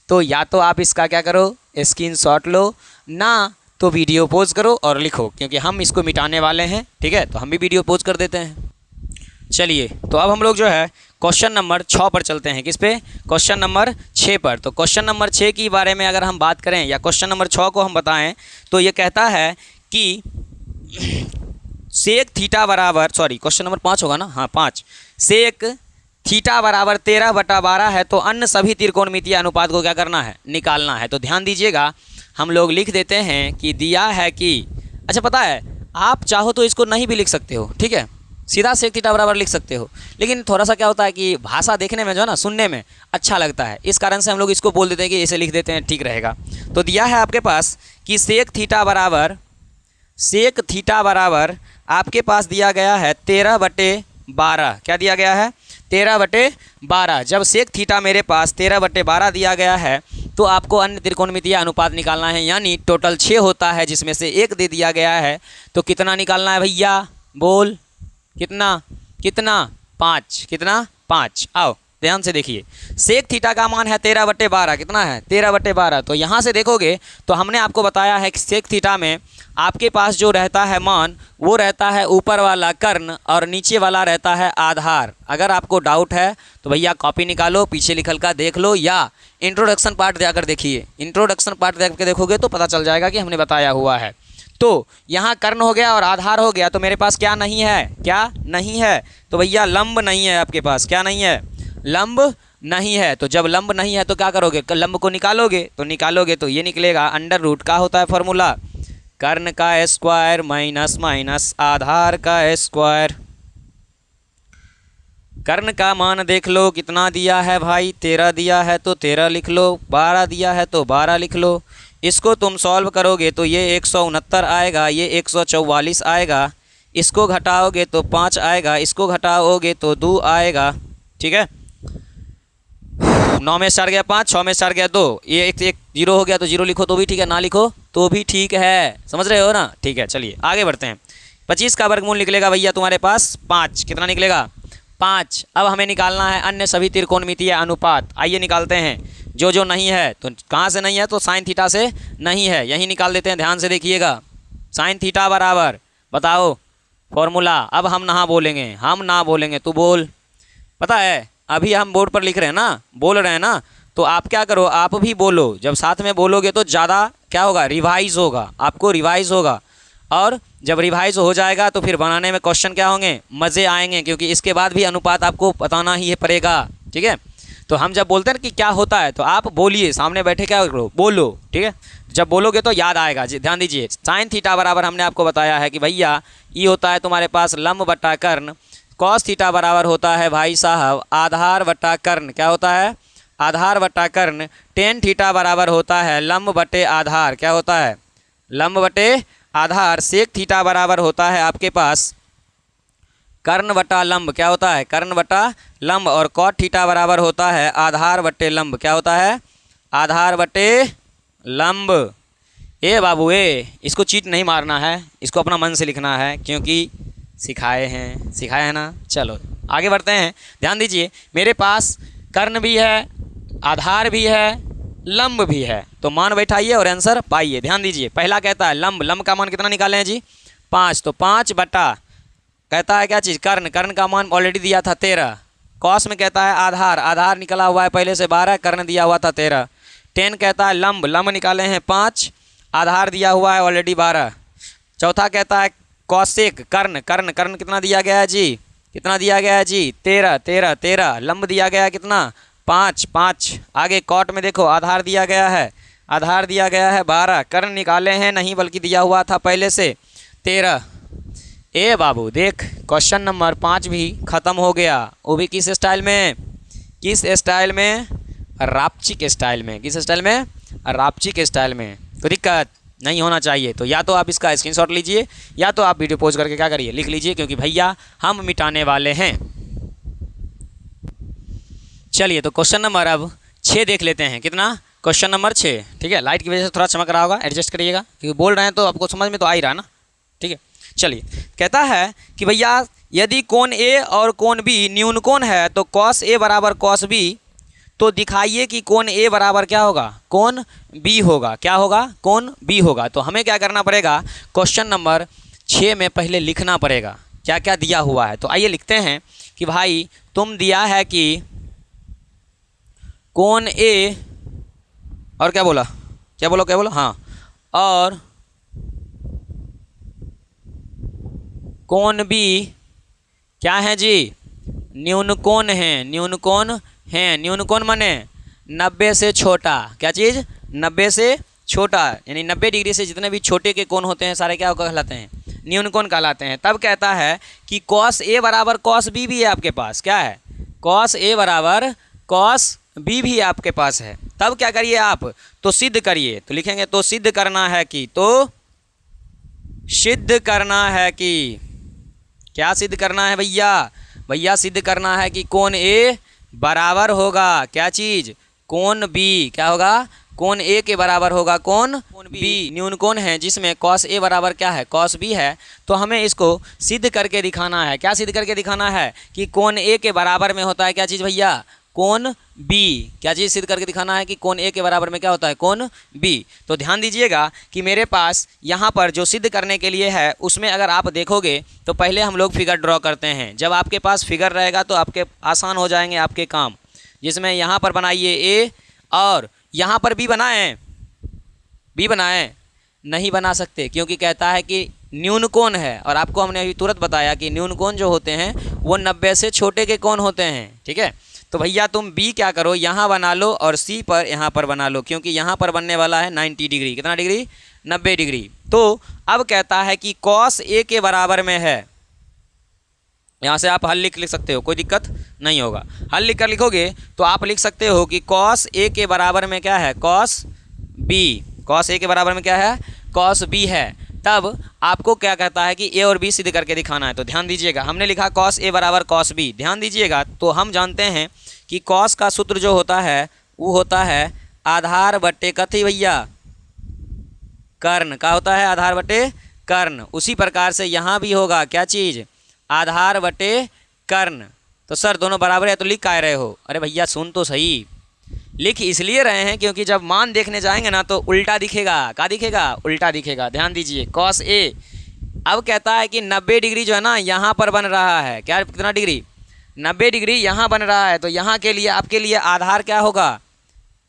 तो या तो आप इसका क्या करो, स्क्रीनशॉट लो, ना तो वीडियो पॉज करो और लिखो, क्योंकि हम इसको मिटाने वाले हैं, ठीक है। तो हम भी वीडियो पॉज कर देते हैं। चलिए, तो अब हम लोग जो है क्वेश्चन नंबर 6 पर चलते हैं। किस पे, क्वेश्चन नंबर 6 पर। तो क्वेश्चन नंबर 6 की बारे में अगर हम बात करें या क्वेश्चन नंबर 6 को हम बताएं तो ये कहता है कि सेक थीटा बराबर, सॉरी क्वेश्चन नंबर 5 होगा ना, हाँ 5, सेक थीटा बराबर 13/12 है तो अन्य सभी त्रिकोणमितीय अनुपात को क्या करना है, निकालना है। तो ध्यान दीजिएगा, हम लोग लिख देते हैं कि दिया है कि, अच्छा पता है आप चाहो तो इसको नहीं भी लिख सकते हो, ठीक है, सीधा सेक थीटा बराबर लिख सकते हो, लेकिन थोड़ा सा क्या होता है कि भाषा देखने में जो है ना, सुनने में अच्छा लगता है, इस कारण से हम लोग इसको बोल देते हैं कि इसे लिख देते हैं, ठीक रहेगा। तो दिया है आपके पास कि सेक थीटा बराबर आपके पास दिया गया है 13/12। क्या दिया गया है, 13/12। जब सेक थीटा मेरे पास 13/12 दिया गया है तो आपको अन्य त्रिकोणमितीय अनुपात निकालना है, यानी टोटल 6 होता है जिसमें से 1 दे दिया गया है। तो कितना निकालना है भैया, बोल कितना, 5। कितना, 5। आओ ध्यान से देखिए, सेक थीटा का मान है 13/12। कितना है, 13/12। तो यहाँ से देखोगे तो हमने आपको बताया है कि सेक थीटा में आपके पास जो रहता है मान, वो रहता है ऊपर वाला कर्ण और नीचे वाला रहता है आधार। अगर आपको डाउट है तो भैया कॉपी निकालो, पीछे लिखल का देख लो, या इंट्रोडक्शन पार्ट जाकर देखिए। इंट्रोडक्शन पार्ट जाकर देखोगे तो पता चल जाएगा कि हमने बताया हुआ है। तो यहाँ कर्ण हो गया और आधार हो गया, तो मेरे पास क्या नहीं है, क्या नहीं है, तो भैया लंब नहीं है आपके पास। क्या नहीं है, लंब नहीं है। तो जब लंब नहीं है तो क्या करोगे, लंब को निकालोगे तो ये निकलेगा, अंडर रूट का होता है फॉर्मूला, कर्ण का स्क्वायर माइनस आधार का स्क्वायर। कर्ण का मान देख लो कितना दिया है भाई, 13 दिया है तो 13 लिख लो, 12 दिया है तो 12 लिख लो। इसको तुम सॉल्व करोगे तो ये 169 आएगा, ये 144 आएगा, इसको घटाओगे तो 5 आएगा, इसको घटाओगे तो 2 आएगा, ठीक है। 9 में 4 गया 5, 6 में 4 गया 2, ये एक 0 हो गया तो 0 लिखो तो भी ठीक है, ना लिखो तो भी ठीक है, समझ रहे हो ना, ठीक है। चलिए आगे बढ़ते हैं। 25 का वर्गमूल निकलेगा भैया तुम्हारे पास 5। कितना निकलेगा, 5। अब हमें निकालना है अन्य सभी त्रिकोणमितीय अनुपात। आइए निकालते हैं। जो नहीं है तो कहाँ से नहीं है, तो साइन थीटा से नहीं है, यही निकाल देते हैं। ध्यान से देखिएगा, साइन थीटा बराबर, बताओ फॉर्मूला। अब हम ना बोलेंगे, तू बोल। पता है अभी हम बोर्ड पर लिख रहे हैं ना, बोल रहे हैं ना, तो आप क्या करो, आप भी बोलो। जब साथ में बोलोगे तो ज़्यादा क्या होगा, रिवाइज होगा, आपको रिवाइज होगा। और जब रिवाइज हो जाएगा तो फिर बनाने में क्वेश्चन क्या होंगे, मज़े आएंगे, क्योंकि इसके बाद भी अनुपात आपको बताना ही पड़ेगा, ठीक है। तो हम जब बोलते हैं ना कि क्या होता है, तो आप बोलिए, सामने बैठे क्या करो, बोलो, ठीक है। जब बोलोगे तो याद आएगा। ध्यान दीजिए, साइन थीटा बराबर हमने आपको बताया है कि भैया ये होता है तुम्हारे पास लंब बटा कर्ण। कॉस थीटा बराबर होता है भाई साहब आधार बटा कर्ण। क्या होता है, आधार बटा कर्ण। टेन थीटा बराबर होता है लंब बटे आधार। क्या होता है, लंब बटे आधार। सेक थीटा बराबर होता है आपके पास कर्ण बटा लंब। क्या होता है, कर्ण बटा लंब। और कॉट थीटा बराबर होता है आधार बटे लंब। क्या होता है, आधार बटे लंब। ए बाबू इसको चीट नहीं मारना है, इसको अपना मन से लिखना है, क्योंकि सिखाए हैं ना। चलो आगे बढ़ते हैं। ध्यान दीजिए, मेरे पास कर्ण भी है, आधार भी है, लंब भी है, तो मान बैठाइए और आंसर पाइए। ध्यान दीजिए, पहला कहता है लंब का मान कितना निकाले हैं जी, 5। तो 5 बटा कहता है क्या चीज़, कर्ण का मान ऑलरेडी दिया था 13। कॉस में कहता है आधार निकला हुआ है पहले से 12, कर्ण दिया हुआ था 13। 10 कहता है लंब निकाले हैं 5, आधार दिया हुआ है ऑलरेडी 12। चौथा कहता है कौशिक कर्ण, कर्ण कर्ण कितना दिया गया है जी, कितना दिया गया है जी 13 13 13। लंब दिया गया है कितना 5 5। आगे कॉट में देखो आधार दिया गया है, आधार दिया गया है 12। कर्ण निकाले हैं नहीं बल्कि दिया हुआ था पहले से 13। ए बाबू देख क्वेश्चन नंबर 5 भी ख़त्म हो गया, वो भी किस स्टाइल में, किस स्टाइल में, रापचिक स्टाइल में। किस स्टाइल में, रापचिक स्टाइल में। तो दिक्कत नहीं होना चाहिए। तो या तो आप इसका स्क्रीनशॉट लीजिए या तो आप वीडियो पॉज करके क्या करिए लिख लीजिए, क्योंकि भैया हम मिटाने वाले हैं। चलिए तो क्वेश्चन नंबर अब 6 देख लेते हैं। कितना, क्वेश्चन नंबर 6। ठीक है, लाइट की वजह से थोड़ा चमक रहा होगा, एडजस्ट करिएगा क्योंकि बोल रहे हैं तो आपको समझ में तो आ ही रहा ना। ठीक है, चलिए कहता है कि भैया यदि कोण ए और कोण बी न्यून कोण है तो कॉस ए बराबर कॉस बी, तो दिखाइए कि कोण ए बराबर क्या होगा, कोण बी होगा। क्या होगा, कोण बी होगा। तो हमें क्या करना पड़ेगा, क्वेश्चन नंबर 6 में पहले लिखना पड़ेगा क्या क्या दिया हुआ है। तो आइए लिखते हैं कि भाई तुम दिया है कि कोण ए और क्या बोला, क्या बोलो क्या बोलो, हाँ, और कोण बी क्या है जी, न्यून कोण है, न्यून कोण है। न्यून कोण माने 90 से छोटा, क्या चीज़ 90 से छोटा, यानी 90 डिग्री से जितने भी छोटे के कोण होते हैं सारे क्या कहलाते हैं, न्यून कोण कहलाते हैं। तब कहता है कि कॉस ए बराबर कॉस बी भी है आपके पास, क्या है, कॉस ए बराबर कॉस बी भी आपके पास है। तब क्या करिए आप, तो सिद्ध करिए। तो लिखेंगे तो सिद्ध करना है कि, तो सिद्ध करना है कि, क्या सिद्ध करना है भैया, भैया सिद्ध करना है कि कोण ए बराबर होगा क्या चीज़, कोण बी, क्या होगा, कोण ए के बराबर होगा कोण बी। न्यून कोण है जिसमें कॉस ए बराबर क्या है, कॉस बी है। तो हमें इसको सिद्ध करके दिखाना है। क्या सिद्ध करके दिखाना है कि कोण ए के बराबर में होता है क्या चीज़ भैया, कोण बी। क्या चीज़ सिद्ध करके दिखाना है कि कोण ए के बराबर में क्या होता है, कोण बी। तो ध्यान दीजिएगा कि मेरे पास यहाँ पर जो सिद्ध करने के लिए है उसमें अगर आप देखोगे तो पहले हम लोग फिगर ड्रॉ करते हैं। जब आपके पास फिगर रहेगा तो आपके आसान हो जाएंगे आपके काम। जिसमें यहाँ पर बनाइए ए और यहाँ पर बी बनाएं, बी बनाएं, नहीं बना सकते क्योंकि कहता है कि न्यून कोण है। और आपको हमने अभी तुरंत बताया कि न्यून कोण जो होते हैं वो 90 से छोटे के कोण होते हैं। ठीक है, तो भैया तुम बी क्या करो, यहाँ बना लो और सी पर यहाँ पर बना लो, क्योंकि यहाँ पर बनने वाला है 90 डिग्री। कितना डिग्री, 90 डिग्री। तो अब कहता है कि कॉस ए के बराबर में है। यहाँ से आप हल लिख सकते हो, कोई दिक्कत नहीं होगा। हल लिख कर लिखोगे तो आप लिख सकते हो कि कॉस ए के बराबर में क्या है, कॉस बी। कॉस ए के बराबर में क्या है, कॉस बी है। तब आपको क्या कहता है कि ए और बी सिद्ध करके दिखाना है। तो ध्यान दीजिएगा, हमने लिखा कॉस ए बराबर कॉस बी। ध्यान दीजिएगा, तो हम जानते हैं कि कॉस का सूत्र जो होता है वो होता है आधार बट्टे कथी भैया, कर्ण। का होता है आधार बट्टे कर्ण। उसी प्रकार से यहाँ भी होगा क्या चीज़, आधार बटे कर्ण। तो सर दोनों बराबर है तो लिख क्या रहे हो, अरे भैया सुन तो सही, लिख इसलिए रहे हैं क्योंकि जब मान देखने जाएंगे ना तो उल्टा दिखेगा। क्या दिखेगा, उल्टा दिखेगा। ध्यान दीजिए, कॉस ए अब कहता है कि 90 डिग्री जो है ना यहाँ पर बन रहा है, क्या कितना डिग्री, 90 डिग्री यहाँ बन रहा है। तो यहाँ के लिए आपके लिए आधार क्या होगा,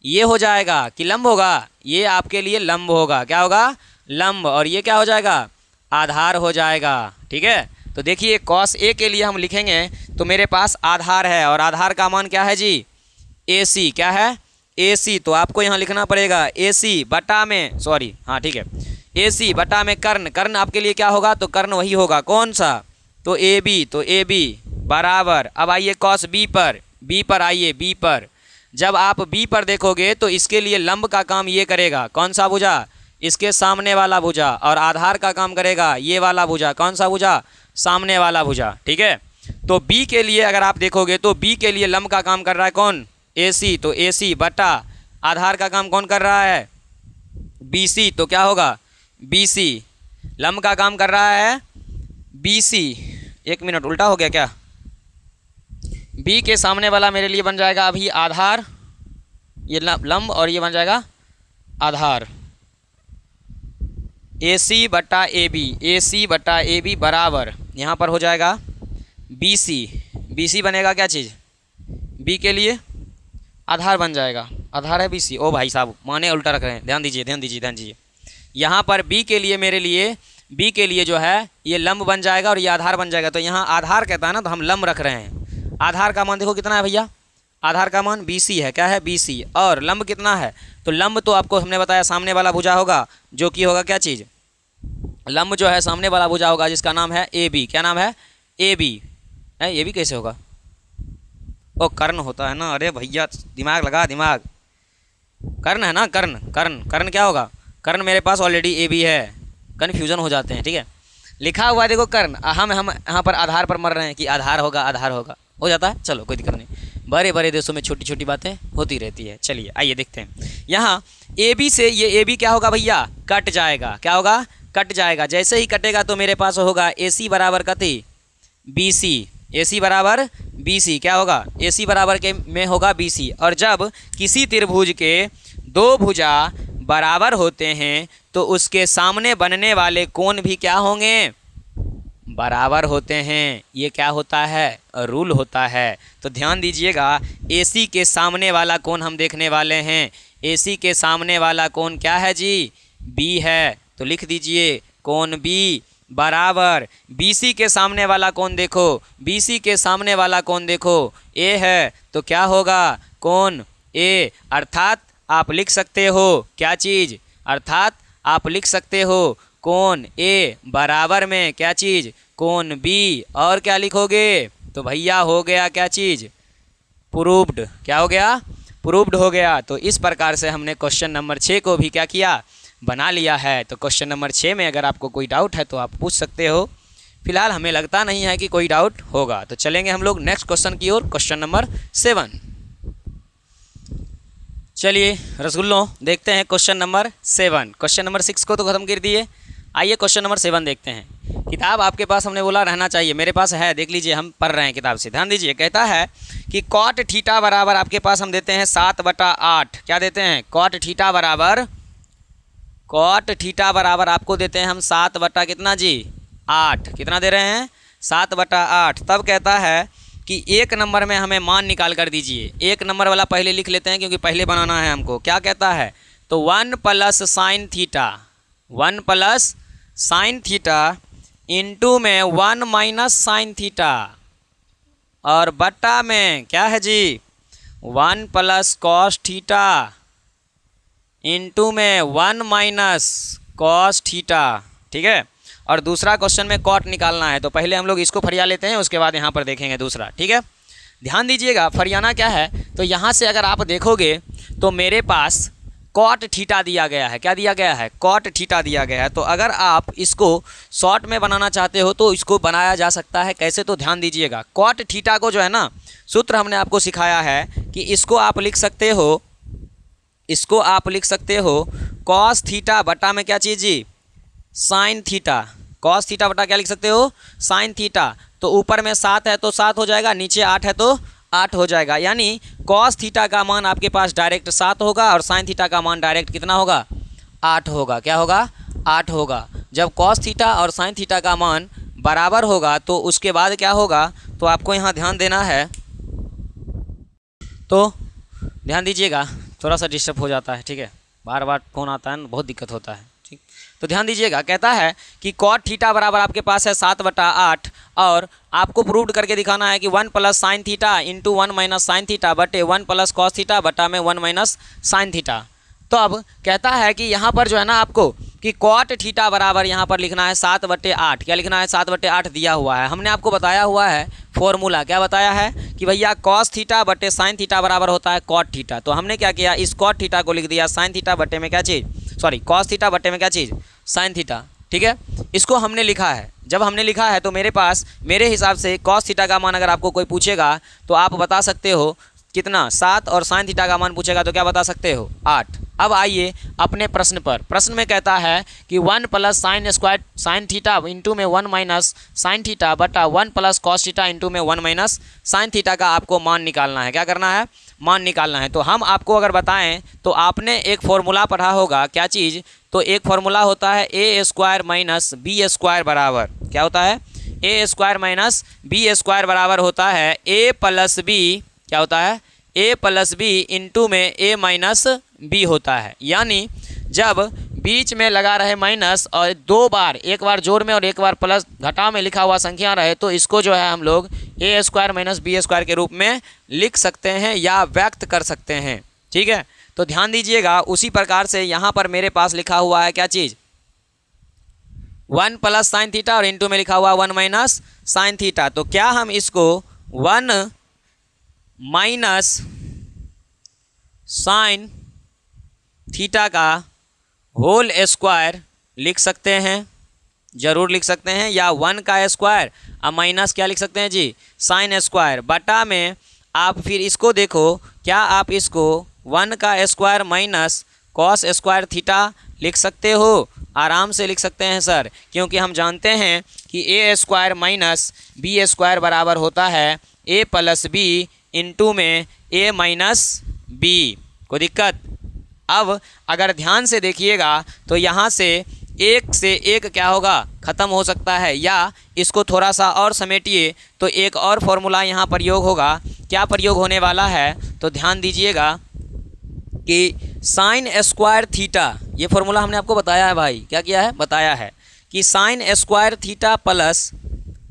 ये हो जाएगा कि लंब होगा, ये आपके लिए लंब होगा। क्या होगा, लंब। और ये क्या हो जाएगा, आधार हो जाएगा। ठीक है, तो देखिए कॉस ए के लिए हम लिखेंगे तो मेरे पास आधार है और आधार का मान क्या है जी, ए सी। क्या है, ए सी। तो आपको यहाँ लिखना पड़ेगा ए सी बटा में, सॉरी हाँ ठीक है, ए सी बटा में कर्ण। कर्ण आपके लिए क्या होगा, तो कर्ण वही होगा कौन सा, तो ए बी। तो ए बी बराबर, अब आइए कॉस बी पर, बी पर आइए, बी पर। जब आप बी पर देखोगे तो इसके लिए लंब का काम ये करेगा, कौन सा भुजा, इसके सामने वाला भुजा। और आधार का काम करेगा ये वाला भुजा, कौन सा भुजा, सामने वाला भुजा। ठीक है, तो बी के लिए अगर आप देखोगे तो बी के लिए लंब का काम कर रहा है कौन, ए सी। तो ए सी बटा आधार का काम कौन कर रहा है, बी सी। तो क्या होगा, बी सी। लंब का काम कर रहा है बी सी। एक मिनट, उल्टा हो गया क्या, बी के सामने वाला मेरे लिए बन जाएगा अभी आधार, ये लंब, और ये बन जाएगा आधार। ए सी बटा ए बी, ए सी बटा ए बी बराबर यहाँ पर हो जाएगा बी सी। बी सी बनेगा क्या चीज़, बी के लिए आधार बन जाएगा, आधार है बी सी। ओ भाई साहब माने उल्टा रख रहे हैं, ध्यान दीजिए ध्यान दीजिए ध्यान दीजिए। यहाँ पर बी के लिए जो है ये लंब बन जाएगा और ये आधार बन जाएगा। तो यहाँ आधार कहता है ना, तो हम लंब रख रहे हैं। आधार का मान देखो कितना है भैया, आधार का मान BC है। क्या है? BC। और लंब कितना है? तो लंब तो आपको हमने बताया सामने वाला भुजा होगा, जो कि होगा क्या चीज़, लंब जो है सामने वाला भुजा होगा जिसका नाम है AB। क्या नाम है? AB है। AB कैसे होगा? ओ कर्ण होता है ना। अरे भैया दिमाग लगा, दिमाग। कर्ण है ना, कर्ण क्या होगा? कर्ण मेरे पास ऑलरेडी AB है, कन्फ्यूज़न हो जाते हैं। ठीक है, लिखा हुआ है देखो कर्ण, हम यहाँ पर आधार पर मर रहे हैं कि आधार होगा, आधार होगा, हो जाता है। चलो कोई दिक्कत नहीं, बड़े बड़े देशों में छोटी छोटी बातें होती रहती है। चलिए आइए देखते हैं। यहाँ AB से ये AB क्या होगा भैया? कट जाएगा। क्या होगा? कट जाएगा। जैसे ही कटेगा तो मेरे पास होगा AC बराबर कति? BC। AC बराबर BC। क्या होगा? AC बराबर के में होगा BC। और जब किसी त्रिभुज के दो भुजा बराबर होते हैं तो उसके सामने बनने वाले कोण भी क्या होंगे? बराबर होते हैं। ये क्या होता है? रूल होता है। तो ध्यान दीजिएगा, AC के सामने वाला कोण हम देखने वाले हैं। AC के सामने वाला कोण क्या है जी? B है। तो लिख दीजिए कोण B बराबर BC के सामने वाला कोण देखो, BC के सामने वाला कोण देखो A है। तो क्या होगा? कोण A। अर्थात आप लिख सकते हो क्या चीज़? अर्थात आप लिख सकते हो कोण A बराबर में क्या चीज़? कोण B। और क्या लिखोगे? तो भैया हो गया क्या चीज़? प्रूव्ड। क्या हो गया? प्रूव्ड हो गया। तो इस प्रकार से हमने क्वेश्चन नंबर 6 को भी क्या किया? बना लिया है। तो क्वेश्चन नंबर 6 में अगर आपको कोई डाउट है तो आप पूछ सकते हो। फिलहाल हमें लगता नहीं है कि कोई डाउट होगा। तो चलेंगे हम लोग नेक्स्ट क्वेश्चन की ओर, क्वेश्चन नंबर 7। चलिए रसगुल्लों देखते हैं क्वेश्चन नंबर 7। क्वेश्चन नंबर 6 को तो खत्म कर दिए, आइए क्वेश्चन नंबर 7 देखते हैं। किताब आपके पास हमने बोला रहना चाहिए, मेरे पास है, देख लीजिए, हम पढ़ रहे हैं किताब से। ध्यान दीजिए, कहता है कि कॉट थीटा बराबर आपके पास हम देते हैं 7/8। क्या देते हैं? कॉट थीटा बराबर आपको देते हैं हम 7 बटा कितना जी? 8। कितना दे रहे हैं? 7/8। तब कहता है कि एक नंबर में हमें मान निकाल कर दीजिए। एक नंबर वाला पहले लिख लेते हैं क्योंकि पहले बनाना है हमको। क्या कहता है? तो 1 + sin theta, 1 + sin theta into में 1 - sin थीटा, और बट्टा में क्या है जी? 1 + cos थीटा इंटू में 1 - cos थीटा। ठीक है, और दूसरा क्वेश्चन में कॉट निकालना है। तो पहले हम लोग इसको फरिया लेते हैं, उसके बाद यहाँ पर देखेंगे दूसरा। ठीक है, ध्यान दीजिएगा, फरियाना क्या है? तो यहाँ से अगर आप देखोगे तो मेरे पास कॉट थीटा दिया गया है। क्या दिया गया है? कॉट थीटा दिया गया है। तो अगर आप इसको शॉर्ट में बनाना चाहते हो तो इसको बनाया जा सकता है। कैसे? तो ध्यान दीजिएगा, कॉट थीटा को जो है ना, सूत्र हमने आपको सिखाया है कि इसको आप लिख सकते हो, कॉस थीटा बटा में क्या चीज़ जी? Sine theta. कॉस थीटा बटा क्या लिख सकते हो? Sine theta. तो ऊपर में 7 है तो 7 हो जाएगा, नीचे 8 है तो 8 हो जाएगा। यानी कॉस थीटा का मान आपके पास डायरेक्ट 7 होगा और साइन थीटा का मान डायरेक्ट कितना होगा? 8 होगा। क्या होगा? 8 होगा। जब कॉस थीटा और साइन थीटा का मान बराबर होगा तो उसके बाद क्या होगा? तो आपको यहाँ ध्यान देना है। तो ध्यान दीजिएगा, थोड़ा सा डिस्टर्ब हो जाता है। ठीक है, बार बार फ़ोन आता है ना, बहुत दिक्कत होता है। ठीक, तो ध्यान दीजिएगा, कहता है कि कॉट थीटा बराबर आपके पास है 7/8 और आपको प्रूव करके दिखाना है कि 1 + sin theta into 1 - sin theta बटे 1 + cos थीटा बटा में 1 - sin थीटा। तो अब कहता है कि यहाँ पर जो है ना आपको कि कॉट थीटा बराबर यहाँ पर लिखना है 7/8। क्या लिखना है? 7/8 दिया हुआ है। हमने आपको बताया हुआ है फॉर्मूला। क्या बताया है? कि भैया कॉस थीटा बटे साइन थीटा बराबर होता है कॉट थीटा। तो हमने क्या किया? इस कॉट थीटा को लिख दिया साइन थीटा बटे में क्या चीज़? सॉरी, कॉस थीटा बटे में क्या चीज़? Sine theta. ठीक है, इसको हमने लिखा है। जब हमने लिखा है तो मेरे हिसाब से कॉस थीटा का मान अगर आपको कोई पूछेगा तो आप बता सकते हो कितना? 7, और साइन थीटा का मान पूछेगा तो क्या बता सकते हो? 8। अब आइए अपने प्रश्न पर। प्रश्न में कहता है कि 1 + sin थीटा इंटू में 1 - sin थीटा बटा 1 + cos थीटा इंटू में 1 - sin थीटा का आपको मान निकालना है। क्या करना है? मान निकालना है। तो हम आपको अगर बताएं तो आपने एक फॉर्मूला पढ़ा होगा। क्या चीज़? तो एक फॉर्मूला होता है a² - b² बराबर क्या होता है? a² - b² बराबर होता है a + b। क्या होता है? a + b इंटू में a - b होता है। यानी जब बीच में लगा रहे माइनस और दो बार, एक बार जोड़ में और एक बार प्लस घटाव में लिखा हुआ संख्या रहे तो इसको जो है हम लोग ए स्क्वायर माइनस बी स्क्वायर के रूप में लिख सकते हैं या व्यक्त कर सकते हैं। ठीक है, तो ध्यान दीजिएगा। उसी प्रकार से यहाँ पर मेरे पास लिखा हुआ है क्या चीज़, 1 प्लस साइन थीटा और इनटू में लिखा हुआ 1 माइनस साइन थीटा। तो क्या हम इसको 1 माइनस साइन थीटा का होल स्क्वायर लिख सकते हैं? जरूर लिख सकते हैं। या 1 का स्क्वायर और माइनस क्या लिख सकते हैं जी, साइन स्क्वायर। बटा में आप फिर इसको देखो, क्या आप इसको 1 का square minus cos square theta लिख सकते हो? आराम से लिख सकते हैं सर, क्योंकि हम जानते हैं कि ए स्क्वायर माइनस बी स्क्वायर बराबर होता है ए प्लस बी इंटू में ए माइनस बी। कोई दिक्कत? अब अगर ध्यान से देखिएगा तो यहाँ से एक क्या होगा, ख़त्म हो सकता है। या इसको थोड़ा सा और समेटिए तो एक और फॉर्मूला यहाँ प्रयोग होगा। क्या प्रयोग होने वाला है तो ध्यान दीजिएगा कि साइन स्क्वायर थीटा, ये फॉर्मूला हमने आपको बताया है भाई, क्या किया है, बताया है कि sine square theta plus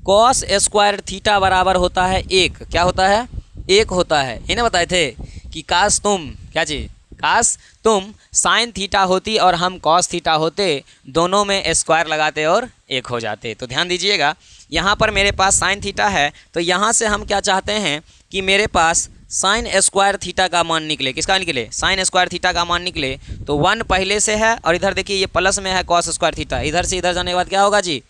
cos square theta बराबर होता है 1। क्या होता है? 1 होता है। इन्हें बताए थे कि काश तुम, क्या चीज़, काश तुम साइन थीटा होती और हम कॉस थीटा होते, दोनों में स्क्वायर लगाते और 1 हो जाते। तो ध्यान दीजिएगा, यहाँ पर मेरे पास साइन थीटा है तो यहाँ से हम क्या चाहते हैं कि मेरे पास साइन स्क्वायर थीटा का मान निकले। किसका निकले? साइन स्क्वायर थीटा का मान निकले। तो 1 पहले से है और इधर देखिए ये प्लस में है कॉस स्क्वायर थीटा, इधर से इधर जाने के बाद क्या होगा जी,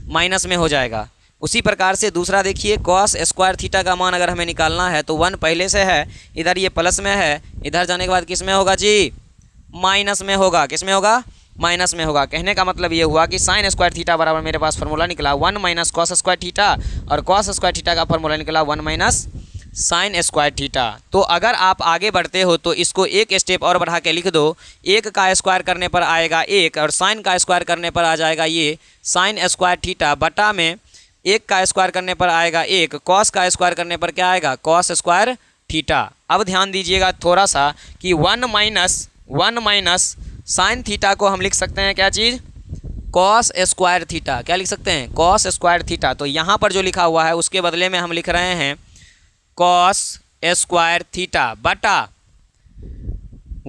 माइनस में हो जाएगा। उसी प्रकार से दूसरा देखिए, कॉस स्क्वायर थीटा का मान अगर हमें निकालना है तो 1 पहले से है, इधर ये प्लस में है, इधर जाने के बाद किस में होगा जी, माइनस में होगा। किस में होगा? माइनस में होगा। कहने का मतलब ये हुआ कि साइन स्क्वायर थीटा बराबर मेरे पास फॉर्मूला निकला 1 माइनस कॉस स्क्वायर थीटा और कॉस स्क्वायर थीटा का फॉर्मूला निकला 1 माइनस साइन स्क्वायर थीटा। तो अगर आप आगे बढ़ते हो तो इसको एक स्टेप और बढ़ा के लिख दो। 1 का स्क्वायर करने पर आएगा 1 और साइन का स्क्वायर करने पर आ जाएगा ये साइन स्क्वायर थीटा, बटा में 1 का स्क्वायर करने पर आएगा 1, कॉस का स्क्वायर करने पर क्या आएगा, कॉस स्क्वायर थीटा। अब ध्यान दीजिएगा थोड़ा सा कि 1 माइनस साइन थीटा को हम लिख सकते हैं क्या चीज़, कॉस स्क्वायर थीटा। क्या लिख सकते हैं? Cos square theta. तो यहाँ पर जो लिखा हुआ है उसके बदले में हम लिख रहे हैं कॉस स्क्वायर थीटा बटा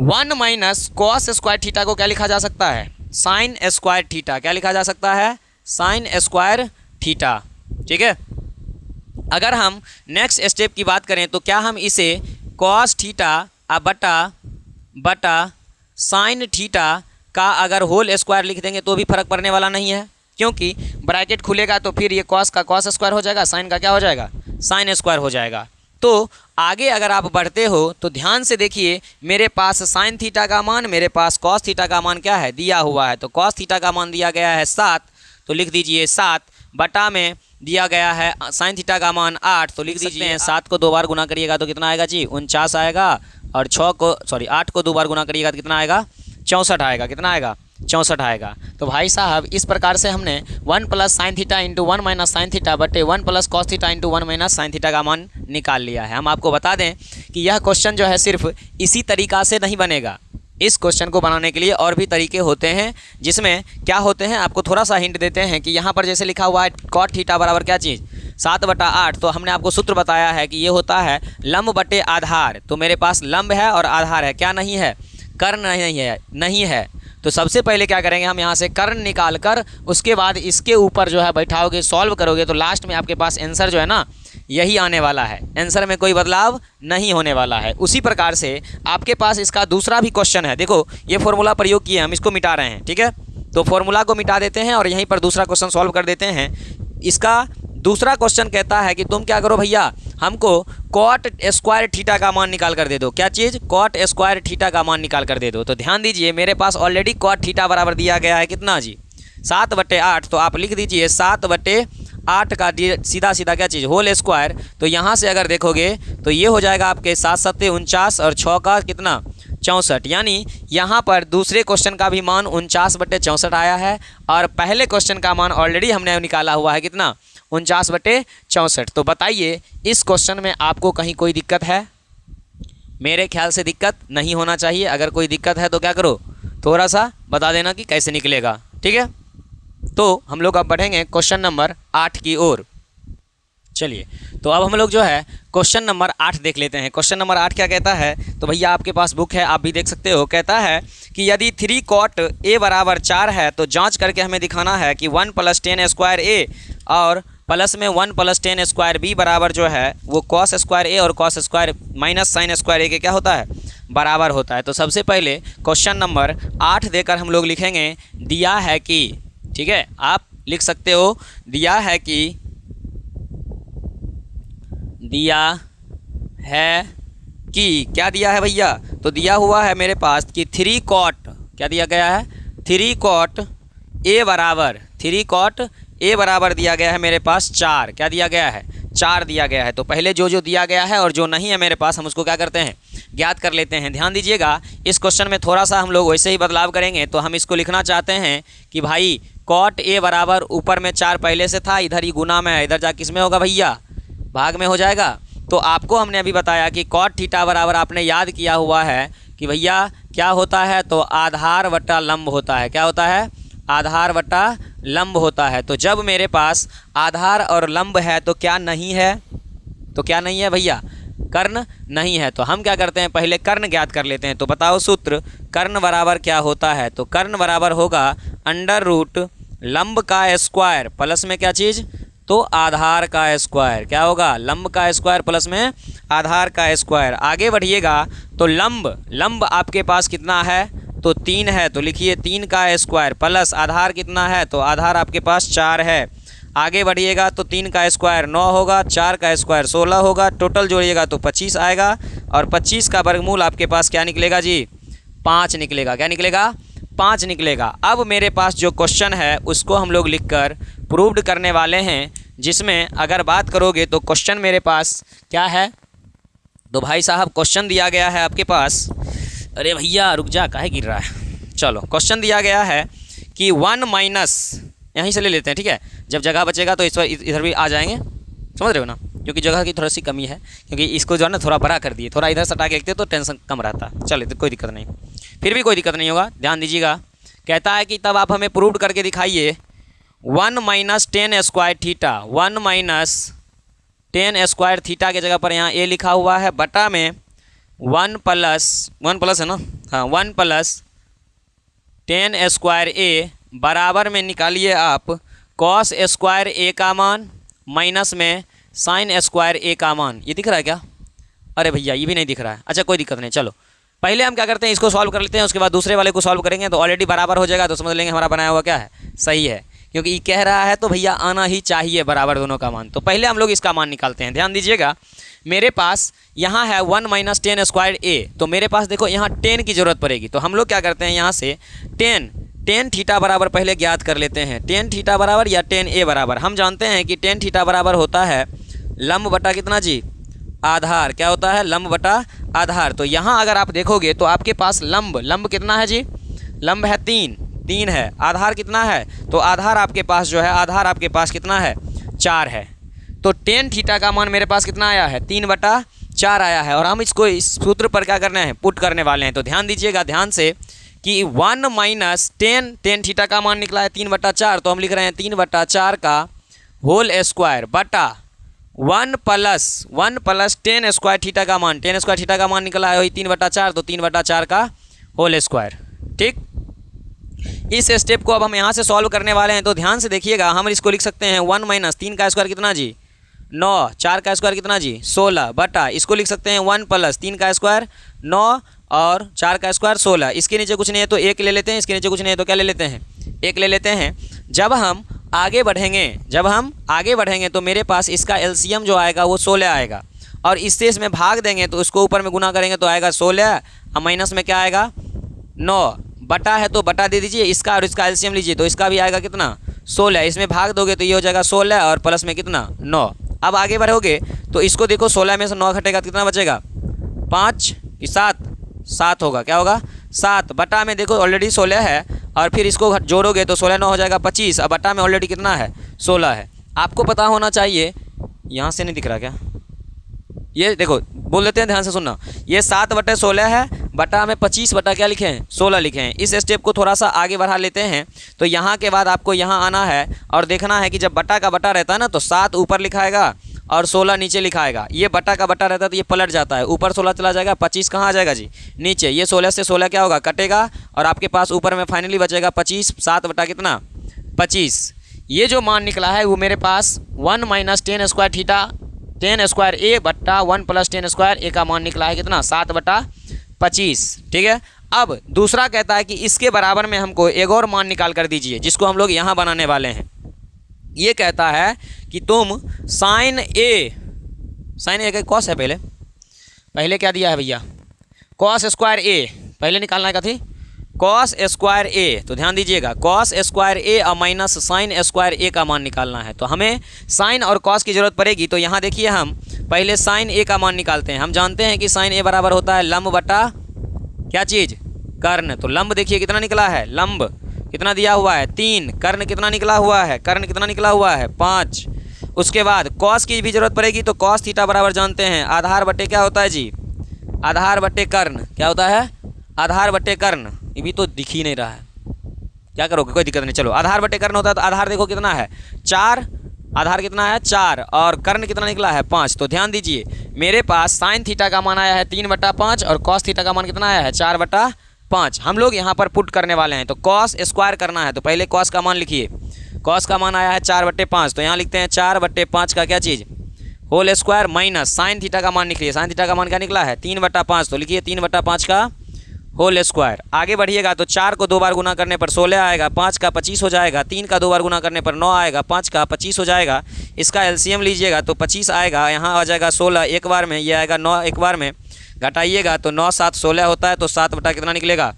1 माइनस कॉस स्क्वायर थीटा को क्या लिखा जा सकता है, साइन स्क्वायर थीटा। क्या लिखा जा सकता है? Sine square theta. ठीक है, अगर हम नेक्स्ट स्टेप की बात करें तो क्या हम इसे कॉस थीटा बटा साइन थीटा का अगर होल स्क्वायर लिख देंगे तो भी फर्क पड़ने वाला नहीं है, क्योंकि ब्रैकेट खुलेगा तो फिर ये कॉस का कॉस स्क्वायर हो जाएगा, साइन का क्या हो जाएगा, साइन स्क्वायर हो जाएगा। तो आगे अगर आप बढ़ते हो तो ध्यान से देखिए, मेरे पास साइन थीटा का मान, मेरे पास कॉस थीटा का मान क्या है, दिया हुआ है। तो कॉस थीटा का मान दिया गया है 7, तो लिख दीजिए 7, बटा में दिया गया है साइन थीटा का मान 8, तो लिख दीजिए 7 को 2 बार गुना करिएगा तो कितना आएगा जी, 49 आएगा। और 8 को 2 बार गुना करिएगा तो कितना आएगा, 64 आएगा। कितना आएगा? 64 आएगा। तो भाई साहब इस प्रकार से हमने 1 plus sine theta into 1 minus sine theta बटे 1 plus cos theta into 1 minus sine theta का मान निकाल लिया है। हम आपको बता दें कि यह क्वेश्चन जो है सिर्फ इसी तरीक़ा से नहीं बनेगा। इस क्वेश्चन को बनाने के लिए और भी तरीके होते हैं, जिसमें क्या होते हैं आपको थोड़ा सा हिंट देते हैं कि यहाँ पर जैसे लिखा हुआ है कॉट थीटा बराबर क्या चीज़, 7/8। तो हमने आपको सूत्र बताया है कि ये होता है लंब बटे आधार। तो मेरे पास लंब है और आधार है, क्या नहीं है, कर्ण नहीं है। तो सबसे पहले क्या करेंगे, हम यहाँ से कर्ण निकाल कर उसके बाद इसके ऊपर जो है बैठाओगे, सॉल्व करोगे तो लास्ट में आपके पास आंसर जो है ना यही आने वाला है। आंसर में कोई बदलाव नहीं होने वाला है। उसी प्रकार से आपके पास इसका दूसरा भी क्वेश्चन है। देखो ये फॉर्मूला प्रयोग किए, हम इसको मिटा रहे हैं। ठीक है, तो फॉर्मूला को मिटा देते हैं और यहीं पर दूसरा क्वेश्चन सॉल्व कर देते हैं। इसका दूसरा क्वेश्चन कहता है कि तुम क्या करो भैया, हमको कॉट स्क्वायर थीटा का मान निकाल कर दे दो। क्या चीज़, कॉट स्क्वायर थीटा का मान निकाल कर दे दो। तो ध्यान दीजिए, मेरे पास ऑलरेडी कॉट थीटा बराबर दिया गया है कितना जी, 7/8। तो आप लिख दीजिए 7/8 का सीधा सीधा क्या चीज़, होल स्क्वायर। तो यहाँ से अगर देखोगे तो ये हो जाएगा आपके 7 7 49 और 6 का कितना, 64। यानी यहाँ पर दूसरे क्वेश्चन का भी मान 49/64 आया है और पहले क्वेश्चन का मान ऑलरेडी हमने निकाला हुआ है कितना, 49/64। तो बताइए इस क्वेश्चन में आपको कहीं कोई दिक्कत है? मेरे ख्याल से दिक्कत नहीं होना चाहिए। अगर कोई दिक्कत है तो क्या करो, थोड़ा सा बता देना कि कैसे निकलेगा, ठीक है। तो हम लोग अब बढ़ेंगे क्वेश्चन नंबर 8 की ओर। चलिए, तो अब हम लोग जो है क्वेश्चन नंबर 8 देख लेते हैं। क्वेश्चन नंबर 8 क्या कहता है, तो भैया आपके पास बुक है, आप भी देख सकते हो। कहता है कि यदि 3 cot a बराबर 4 है तो जांच करके हमें दिखाना है कि 1 + 10 स्क्वायर a और प्लस में 1 + 10 स्क्वायर b बराबर जो है वो कॉस स्क्वायर a और cos square minus sine square a के क्या होता है, बराबर होता है। तो सबसे पहले क्वेश्चन नंबर 8 देकर हम लोग लिखेंगे दिया है कि, ठीक है, आप लिख सकते हो दिया है कि, दिया है कि, क्या दिया है भैया, तो दिया हुआ है मेरे पास कि 3 cot, क्या दिया गया है, 3 cot a बराबर, 3 cot a बराबर दिया गया है मेरे पास 4, क्या दिया गया है, 4 दिया गया है। तो पहले जो दिया गया है और जो नहीं है मेरे पास हम उसको क्या करते हैं, ज्ञात कर लेते हैं। ध्यान दीजिएगा, इस क्वेश्चन में थोड़ा सा हम लोग वैसे ही बदलाव करेंगे। तो हम इसको लिखना चाहते हैं कि भाई cot a बराबर ऊपर में 4 पहले से था, इधर ही गुना में है, इधर जा किस में होगा भैया, भाग में हो जाएगा। तो आपको हमने अभी बताया कि cot थीटा बराबर आपने याद किया हुआ है कि भैया क्या होता है, तो आधार वटा लंब होता है। क्या होता है, आधार वटा लंब होता है। तो जब मेरे पास आधार और लंब है तो क्या नहीं है, तो क्या नहीं है भैया, कर्ण नहीं है। तो हम क्या करते हैं, पहले कर्ण ज्ञात कर लेते हैं। तो बताओ सूत्र, कर्ण बराबर क्या होता है, तो कर्ण बराबर होगा √ लंब का स्क्वायर प्लस में क्या चीज़, तो आधार का स्क्वायर। क्या होगा, लंब का स्क्वायर प्लस में आधार का स्क्वायर। आगे बढ़िएगा तो लंब आपके पास कितना है, तो 3 है, तो लिखिए 3 का स्क्वायर प्लस आधार कितना है, तो आधार आपके पास 4 है। आगे बढ़िएगा तो 3 का स्क्वायर 9 होगा, 4 का स्क्वायर 16 होगा, टोटल जोड़िएगा तो 25 आएगा और 25 का वर्गमूल आपके पास क्या निकलेगा जी, 5 निकलेगा। क्या निकलेगा, 5 निकलेगा। अब मेरे पास जो क्वेश्चन है उसको हम लोग लिखकर प्रूव्ड करने वाले हैं, जिसमें अगर बात करोगे तो क्वेश्चन मेरे पास क्या है, तो भाई साहब क्वेश्चन दिया गया है आपके पास, अरे भैया रुक जा, काहे गिर रहा है, चलो क्वेश्चन दिया गया है कि 1 - यहीं से ले लेते हैं, ठीक है, जब जगह बचेगा तो इस पर इधर भी आ जाएंगे, समझ रहे हो ना, क्योंकि जगह की थोड़ी सी कमी है, क्योंकि इसको जो है ना थोड़ा बड़ा कर दिए, थोड़ा इधर सटा के लिखते तो टेंशन कम रहता। चलो तो कोई दिक्कत नहीं, फिर भी कोई दिक्कत नहीं होगा, ध्यान दीजिएगा। कहता है कि तब आप हमें प्रूव करके दिखाइए 1 - 10 स्क्वायर थीटा, 1 - 10 स्क्वायर थीटा के जगह पर यहाँ a लिखा हुआ है, बटा में 1 प्लस है ना, हाँ 1 + 10 स्क्वायर a बराबर में निकालिए आप कॉस स्क्वायर a का मान माइनस में साइन स्क्वायर a का मान। ये दिख रहा है क्या, अरे भैया ये भी नहीं दिख रहा है, अच्छा कोई दिक्कत नहीं। चलो पहले हम क्या करते हैं, इसको सॉल्व कर लेते हैं, उसके बाद दूसरे वाले को सॉल्व करेंगे तो ऑलरेडी बराबर हो जाएगा, तो समझ लेंगे हमारा बनाया हुआ क्या है, सही है, क्योंकि ये कह रहा है तो भैया आना ही चाहिए बराबर दोनों का मान। तो पहले हम लोग इसका मान निकालते हैं। ध्यान दीजिएगा, मेरे पास यहाँ है 1 - 10 स्क्वायर a, तो मेरे पास देखो यहाँ 10 की ज़रूरत पड़ेगी। तो हम लोग क्या करते हैं, यहाँ से 10 थीटा बराबर पहले ज्ञात कर लेते हैं। 10 थीटा बराबर या 10 a बराबर, हम जानते हैं कि 10 थीटा बराबर होता है लंब बटा कितना जी, आधार। क्या होता है, लंब बटा आधार। तो यहाँ अगर आप देखोगे तो आपके पास लंब कितना है जी, लंब है 3 है, आधार कितना है, तो आधार आपके पास जो है, आधार आपके पास कितना है, 4 है। तो 10 थीटा का मान मेरे पास कितना आया है, 3/4 आया है, और हम इसको इस सूत्र पर क्या करना है, पुट करने वाले हैं। तो ध्यान दीजिएगा ध्यान से कि 1 - 10 थीटा का मान निकला है 3/4, तो हम लिख रहे हैं 3/4 का होल स्क्वायर बटा 1 + 10 स्क्वायर थीटा का मान, 10 स्क्वायर थीटा का मान निकला है वही 3/4, तो 3/4 का होल स्क्वायर। ठीक, इस स्टेप को अब हम यहाँ से सॉल्व करने वाले हैं। तो ध्यान से देखिएगा, हम इसको लिख सकते हैं 1 - 3 का स्क्वायर कितना जी, 9, 4 का स्क्वायर कितना जी, 16 बटा, इसको लिख सकते हैं 1 + 3 का स्क्वायर 9 और 4 का स्क्वायर 16। इसके नीचे कुछ नहीं है तो 1 ले लेते हैं, इसके नीचे कुछ नहीं है तो क्या ले लेते हैं, 1 ले लेते हैं। जब हम आगे बढ़ेंगे तो मेरे पास इसका एलसीएम जो आएगा वो 16 आएगा, और इससे इसमें भाग देंगे तो इसको ऊपर में गुना करेंगे तो आएगा 16 और माइनस में क्या आएगा 9, बटा है तो बटा दे दीजिए, इसका और इसका एलसीएम लीजिए तो इसका भी आएगा कितना 16, इसमें भाग दोगे तो ये हो जाएगा 16 और प्लस में कितना 9। अब आगे बढ़ोगे तो इसको देखो 16 में से 9 घटेगा तो कितना बचेगा 5 कि 7 होगा, क्या होगा 7, बटा में देखो ऑलरेडी 16 है और फिर इसको जोड़ोगे तो 16 9 हो जाएगा 25, और बटा में ऑलरेडी कितना है 16 है। आपको पता होना चाहिए, यहाँ से नहीं दिख रहा क्या, ये देखो बोल देते हैं ध्यान से सुनना, ये 7/16 है बटा में 25 बटा क्या लिखे हैं 16 लिखे हैं। इस स्टेप को थोड़ा सा आगे बढ़ा लेते हैं। तो यहाँ के बाद आपको यहाँ आना है और देखना है कि जब बटा का बटा रहता है ना तो 7 ऊपर लिखाएगा और 16 नीचे लिखाएगा। ये बटा का बटा रहता है तो ये पलट जाता है, ऊपर 16 चला जाएगा, 25 कहाँ आ जाएगा जी नीचे। ये 16 से 16 क्या होगा कटेगा और आपके पास ऊपर में फाइनली बचेगा 25। 7 बटा कितना 25। ये जो मान निकला है वो मेरे पास 1 माइनस 10 स्क्वायर थीटा 10 स्क्वायर ए बट्टा 1 प्लस 10 स्क्वायर ए का मान निकला है कितना 7 बटा 25। ठीक है। अब दूसरा कहता है कि इसके बराबर में हमको एक और मान निकाल कर दीजिए जिसको हम लोग यहाँ बनाने वाले हैं। ये कहता है कि तुम साइन ए का कॉस है पहले क्या दिया है भैया कॉस स्क्वायर ए पहले निकालना है क्या थी कॉस स्क्वायर ए। तो ध्यान दीजिएगा कॉस स्क्वायर ए और माइनस साइन स्क्वायर ए का मान निकालना है। तो हमें साइन और कॉस की ज़रूरत पड़ेगी। तो यहाँ देखिए हम पहले साइन ए का मान निकालते हैं। हम जानते हैं कि साइन ए बराबर होता है लंब बटा क्या चीज़ कर्ण। तो लंब देखिए कितना निकला है लंब कितना दिया हुआ है 3, कर्ण कितना निकला हुआ है कर्ण कितना निकला हुआ है 5। उसके बाद कॉस की भी जरूरत पड़ेगी। तो कॉस थीटा बराबर जानते हैं आधार बटे क्या होता है जी आधार बटे कर्ण। क्या होता है आधार बटे कर्ण। ये भी तो दिख ही नहीं रहा है क्या करोगे कोई दिक्कत नहीं। चलो आधार बटे कर्ण होता है तो आधार देखो कितना है 4, आधार कितना है 4 और कर्ण कितना निकला है 5। तो ध्यान दीजिए मेरे पास साइन थीटा का मान आया है 3 बटा 5 और कॉस थीटा का मान कितना आया है 4 बटा 5। हम लोग यहाँ पर पुट करने वाले हैं। तो कॉस स्क्वायर करना है तो पहले कॉस का मान लिखिए। कॉस का मान आया है 4 बटे 5 तो यहाँ लिखते हैं 4 बटे 5 का क्या चीज़ whole square minus sine theta का मान निकलिए। साइन थीटा का मान क्या निकला है 3 बटा 5 तो लिखिए 3 बटा 5 का होल स्क्वायर। आगे बढ़िएगा तो 4 को 2 बार गुना करने पर 16 आएगा, 5 का 25 हो जाएगा, 3 का 2 बार गुना करने पर 9 आएगा, 5 का 25 हो जाएगा। इसका एलसीएम लीजिएगा तो 25 आएगा, यहाँ आ जाएगा 16 एक बार में, ये आएगा 9 एक बार में, घटाइएगा तो 9 7 16 होता है। तो 7 बटा कितना निकलेगा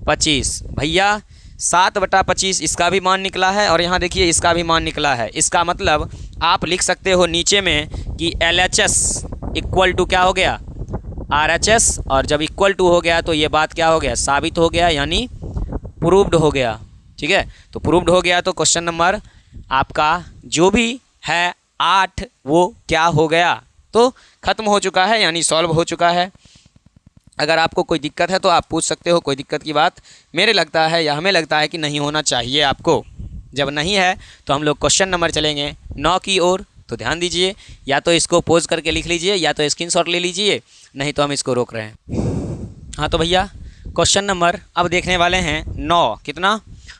25। भैया 7 बटा 25 इसका भी मान निकला है और यहाँ देखिए इसका भी मान निकला है। इसका मतलब आप लिख सकते हो नीचे में कि LHS इक्वल टू क्या हो गया RHS, और जब इक्वल टू हो गया तो ये बात क्या हो गया साबित हो गया, यानी प्रूव्ड हो गया। ठीक है, तो प्रूव्ड हो गया। तो क्वेश्चन नंबर आपका जो भी है 8 वो क्या हो गया, तो ख़त्म हो चुका है, यानी सॉल्व हो चुका है। अगर आपको कोई दिक्कत है तो आप पूछ सकते हो, कोई दिक्कत की बात मेरे लगता है या हमें लगता है कि नहीं होना चाहिए आपको। जब नहीं है तो हम लोग क्वेश्चन नंबर चलेंगे 9 की ओर। तो ध्यान दीजिए, या तो इसको पोज करके लिख लीजिए या तो स्क्रीनशॉट ले लीजिए, नहीं तो हम इसको रोक रहे हैं। हाँ तो भैया क्वेश्चन नंबर अब देखने वाले हैं 9, कितना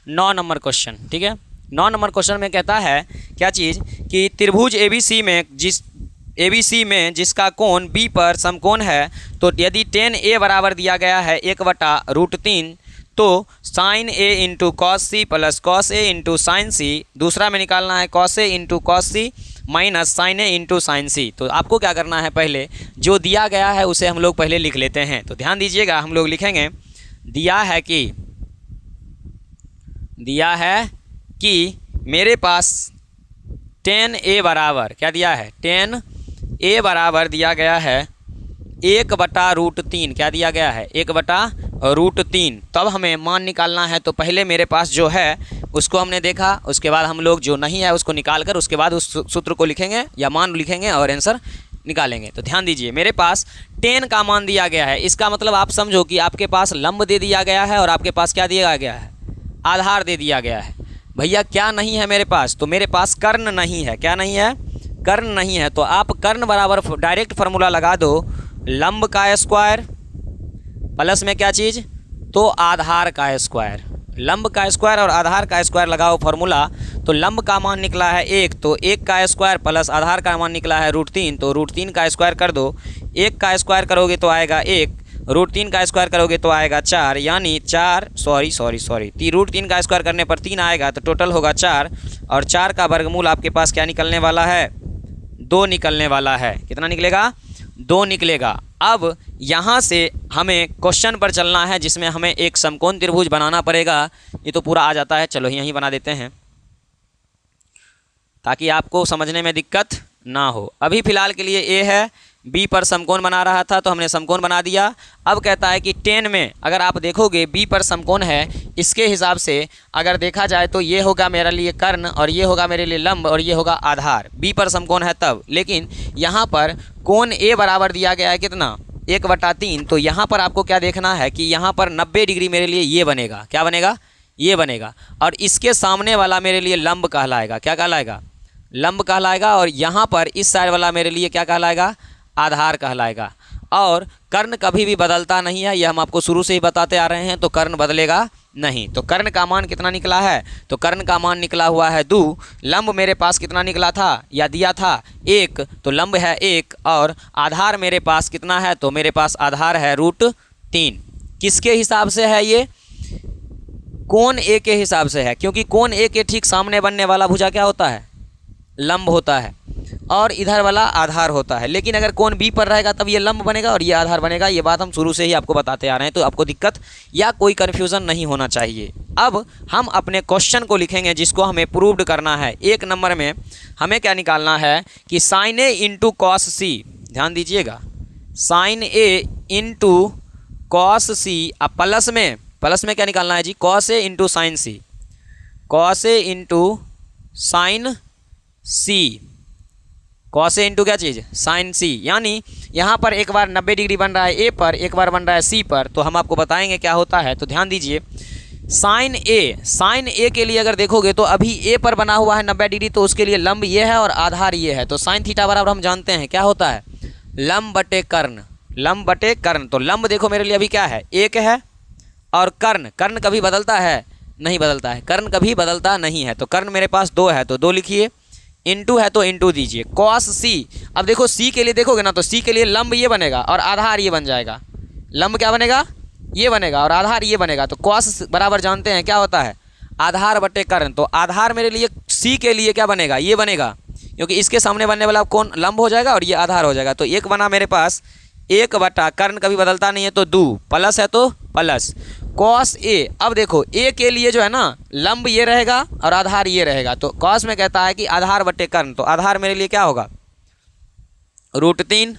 9 नंबर क्वेश्चन। ठीक है, 9 नंबर क्वेश्चन में कहता है क्या चीज़ कि त्रिभुज ABC में जिसका कोण B पर समकोण है, तो यदि tan A बराबर दिया गया है 1/√3 तो sin A into cos C plus cos A into sine C, दूसरा में निकालना है cos A into cos C minus sine A into sine C। तो आपको क्या करना है, पहले जो दिया गया है उसे हम लोग पहले लिख लेते हैं। तो ध्यान दीजिएगा, हम लोग लिखेंगे दिया है कि मेरे पास tan A बराबर क्या दिया है, tan A बराबर दिया गया है 1/√3। क्या दिया गया है 1/√3। तब हमें मान निकालना है, तो पहले मेरे पास जो है उसको हमने देखा, उसके बाद हम लोग जो नहीं है उसको निकाल कर उसके बाद उस सूत्र को लिखेंगे या मान लिखेंगे और आंसर निकालेंगे। तो ध्यान दीजिए, मेरे पास tan का मान दिया गया है, इसका मतलब आप समझो कि आपके पास लंब दे दिया गया है और आपके पास क्या दिया गया है, आधार दे दिया गया है। भैया क्या नहीं है मेरे पास, तो मेरे पास कर्ण नहीं है। क्या नहीं है, कर्ण नहीं है। तो आप कर्ण बराबर डायरेक्ट फार्मूला लगा दो, लंब का स्क्वायर प्लस में क्या चीज़, तो आधार का स्क्वायर। लंब का स्क्वायर और आधार का स्क्वायर लगाओ फार्मूला, तो लंब का मान निकला है 1, तो 1 का स्क्वायर प्लस आधार का मान निकला है √3, तो √3 का स्क्वायर कर दो। 1 का स्क्वायर करोगे तो आएगा 1, √3 का स्क्वायर करोगे तो आएगा 4, यानी 4 √3 का स्क्वायर करने पर 3 आएगा, तो टोटल होगा 4, और 4 का वर्गमूल आपके पास क्या निकलने वाला है, 2 निकलने वाला है। कितना निकलेगा, 2 निकलेगा। अब यहाँ से हमें क्वेश्चन पर चलना है जिसमें हमें एक समकोण त्रिभुज बनाना पड़ेगा। ये तो पूरा आ जाता है, चलो यहीं बना देते हैं ताकि आपको समझने में दिक्कत ना हो। अभी फ़िलहाल के लिए A है, B पर समकोण बना रहा था तो हमने समकोण बना दिया। अब कहता है कि tan में अगर आप देखोगे B पर समकोण है, इसके हिसाब से अगर देखा जाए तो ये होगा मेरे लिए कर्ण और ये होगा मेरे लिए लंब और ये होगा आधार। B पर समकोण है तब, लेकिन यहाँ पर कोण A बराबर दिया गया है कितना 1/3, तो यहाँ पर आपको क्या देखना है कि यहाँ पर 90 डिग्री मेरे लिए ये बनेगा, क्या बनेगा, ये बनेगा, और इसके सामने वाला मेरे लिए लंब कहलाएगा, क्या कहलाएगा, लंब कहलाएगा, और यहाँ पर इस साइड वाला मेरे लिए क्या कहलाएगा, आधार कहलाएगा। और कर्ण कभी भी बदलता नहीं है, यह हम आपको शुरू से ही बताते आ रहे हैं, तो कर्ण बदलेगा नहीं। तो कर्ण का मान कितना निकला है, तो कर्ण का मान निकला हुआ है 2। लंब मेरे पास कितना निकला था या दिया था 1, तो लंब है 1, और आधार मेरे पास कितना है, तो मेरे पास आधार है √3। किसके हिसाब से है ये, कोण ए के हिसाब से है, क्योंकि कोण ए के ठीक सामने बनने वाला भुजा क्या होता है, लंब होता है, और इधर वाला आधार होता है। लेकिन अगर कोण बी पर रहेगा तब ये लंब बनेगा और ये आधार बनेगा। ये बात हम शुरू से ही आपको बताते आ रहे हैं, तो आपको दिक्कत या कोई कन्फ्यूज़न नहीं होना चाहिए। अब हम अपने क्वेश्चन को लिखेंगे जिसको हमें प्रूव्ड करना है। 1 नंबर में हमें क्या निकालना है कि sin A into cos C, ध्यान दीजिएगा, sin A into cos C, अब प्लस में क्या निकालना है जी, cos A into sine C, cos A into sine C, cos A into क्या चीज़, साइन सी। यानी यहाँ पर एक बार 90 डिग्री बन रहा है ए पर, एक बार बन रहा है सी पर, तो हम आपको बताएंगे क्या होता है। तो ध्यान दीजिए, साइन ए के लिए अगर देखोगे तो अभी ए पर बना हुआ है 90 डिग्री, तो उसके लिए लंब ये है और आधार ये है। तो साइन थीटा बराबर हम जानते हैं क्या होता है, लंब बटे कर्ण, लंब बटे कर्ण। तो लंब देखो मेरे लिए अभी क्या है, 1 है, और कर्ण कभी बदलता है, नहीं बदलता है, कर्ण कभी बदलता नहीं है। तो कर्ण मेरे पास 2 है, तो 2 लिखिए, इंटू है तो इंटू दीजिए, कॉस सी। अब देखो सी के लिए देखोगे ना, तो सी के लिए लंब ये बनेगा और आधार ये बन जाएगा, लंब क्या बनेगा, ये बनेगा, और आधार ये बनेगा। तो कॉस बराबर जानते हैं क्या होता है, आधार बटे कर्ण। तो आधार मेरे लिए सी के लिए क्या बनेगा, ये बनेगा, क्योंकि इसके सामने बनने वाला कौन लंब हो जाएगा और ये आधार हो जाएगा। तो 1 बना मेरे पास, 1 बटा कर्ण कभी बदलता नहीं है, तो 2 प्लस है तो प्लस कॉस ए। अब देखो ए के लिए जो है ना, लंब ये रहेगा और आधार ये रहेगा। तो कॉस में कहता है कि आधार बटे कर्ण, तो आधार मेरे लिए क्या होगा, √3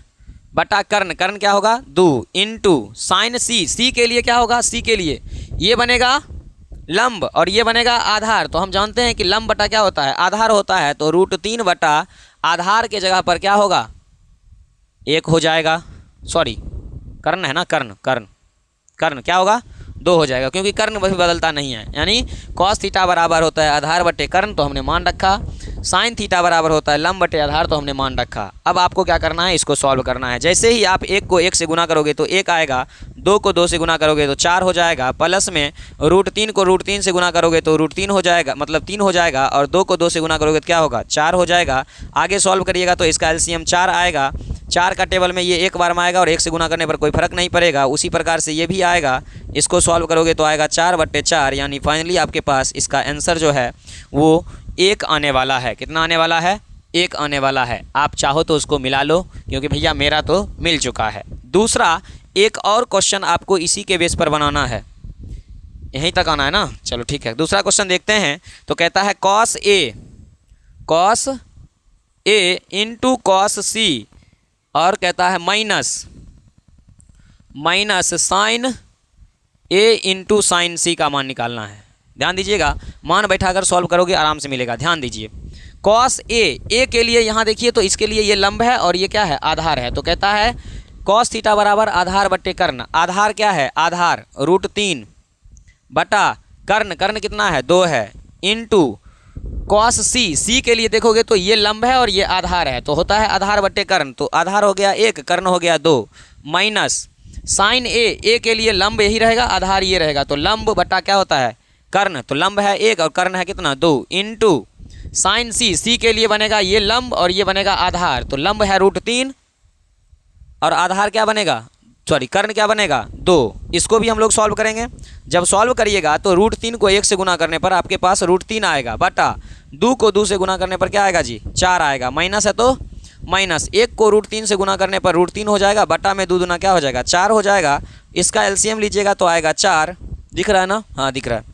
बटा कर्ण क्या होगा 2 इंटू साइन सी। सी के लिए क्या होगा, सी के लिए ये बनेगा लंब और ये बनेगा आधार। तो हम जानते हैं कि लंब बटा क्या होता है, आधार होता है। तो √3 बटा आधार के जगह पर क्या होगा, 1 हो जाएगा, सॉरी कर्ण है ना, कर्ण क्या होगा, 2 हो जाएगा, क्योंकि कर्ण भी बदलता नहीं है। यानी कॉस थीटा बराबर होता है आधार बटे कर्ण, तो हमने मान रखा। साइन थीटा बराबर होता है लंब बटे आधार, तो हमने मान रखा। अब आपको क्या करना है, इसको सॉल्व करना है। जैसे ही आप 1 को 1 से गुना करोगे तो 1 आएगा, 2 को 2 से गुना करोगे तो 4 हो जाएगा, प्लस में √3 को √3 से गुना करोगे तो √3 हो जाएगा, मतलब 3 हो जाएगा, और 2 को 2 से गुना करोगे तो क्या होगा, 4 हो जाएगा। आगे सॉल्व करिएगा तो इसका एलसीएम 4 आएगा। 4 का टेबल में ये 1 बार में आएगा और 1 से गुना करने पर कोई फर्क नहीं पड़ेगा। उसी प्रकार से ये भी आएगा, इसको सॉल्व करोगे तो आएगा 4 बटे 4, यानी फाइनली आपके पास इसका आंसर जो है वो 1 आने वाला है। कितना आने वाला है, 1 आने वाला है। आप चाहो तो उसको मिला लो, क्योंकि भैया मेरा तो मिल चुका है। दूसरा एक और क्वेश्चन आपको इसी के बेस पर बनाना है, यहीं तक आना है ना, चलो ठीक है। दूसरा क्वेश्चन देखते हैं। तो कहता है कॉस ए इंटू कॉस सी, और कहता है माइनस साइन ए इंटू साइन सी का मान निकालना है। ध्यान दीजिएगा, मान बैठाकर सॉल्व करोगे आराम से मिलेगा। ध्यान दीजिए, कॉस ए के लिए यहाँ देखिए, तो इसके लिए ये लंब है और ये क्या है, आधार है। तो कहता है कॉस थीटा बराबर आधार बटे कर्ण। आधार क्या है, आधार √3 बटा कर्ण कितना है, 2 है, इंटू कॉस सी के लिए देखोगे तो ये लंब है और ये आधार है, तो होता है आधार बटे कर्ण। तो आधार हो गया 1, कर्ण हो गया 2, माइनस साइन ए के लिए लंब यही रहेगा, आधार ये रहेगा। तो लंब बटा क्या होता है, कर्ण। तो लंब है 1 और कर्ण है कितना, 2, इंटू साइन सी के लिए बनेगा ये लंब और ये बनेगा आधार। तो लंब है √3 और आधार क्या बनेगा, सॉरी कर्ण क्या बनेगा, 2। इसको भी हम लोग सॉल्व करेंगे। जब सॉल्व करिएगा तो √3 को 1 से गुना करने पर आपके पास √3 आएगा, बटा 2 को 2 से गुना करने पर क्या आएगा जी, 4 आएगा, माइनस है तो माइनस 1 को √3 से गुना करने पर √3 हो जाएगा, बटा में 2 दूना क्या हो जाएगा, 4 हो जाएगा। इसका एलसीएम लीजिएगा तो आएगा 4, दिख रहा है ना, हाँ दिख रहा है।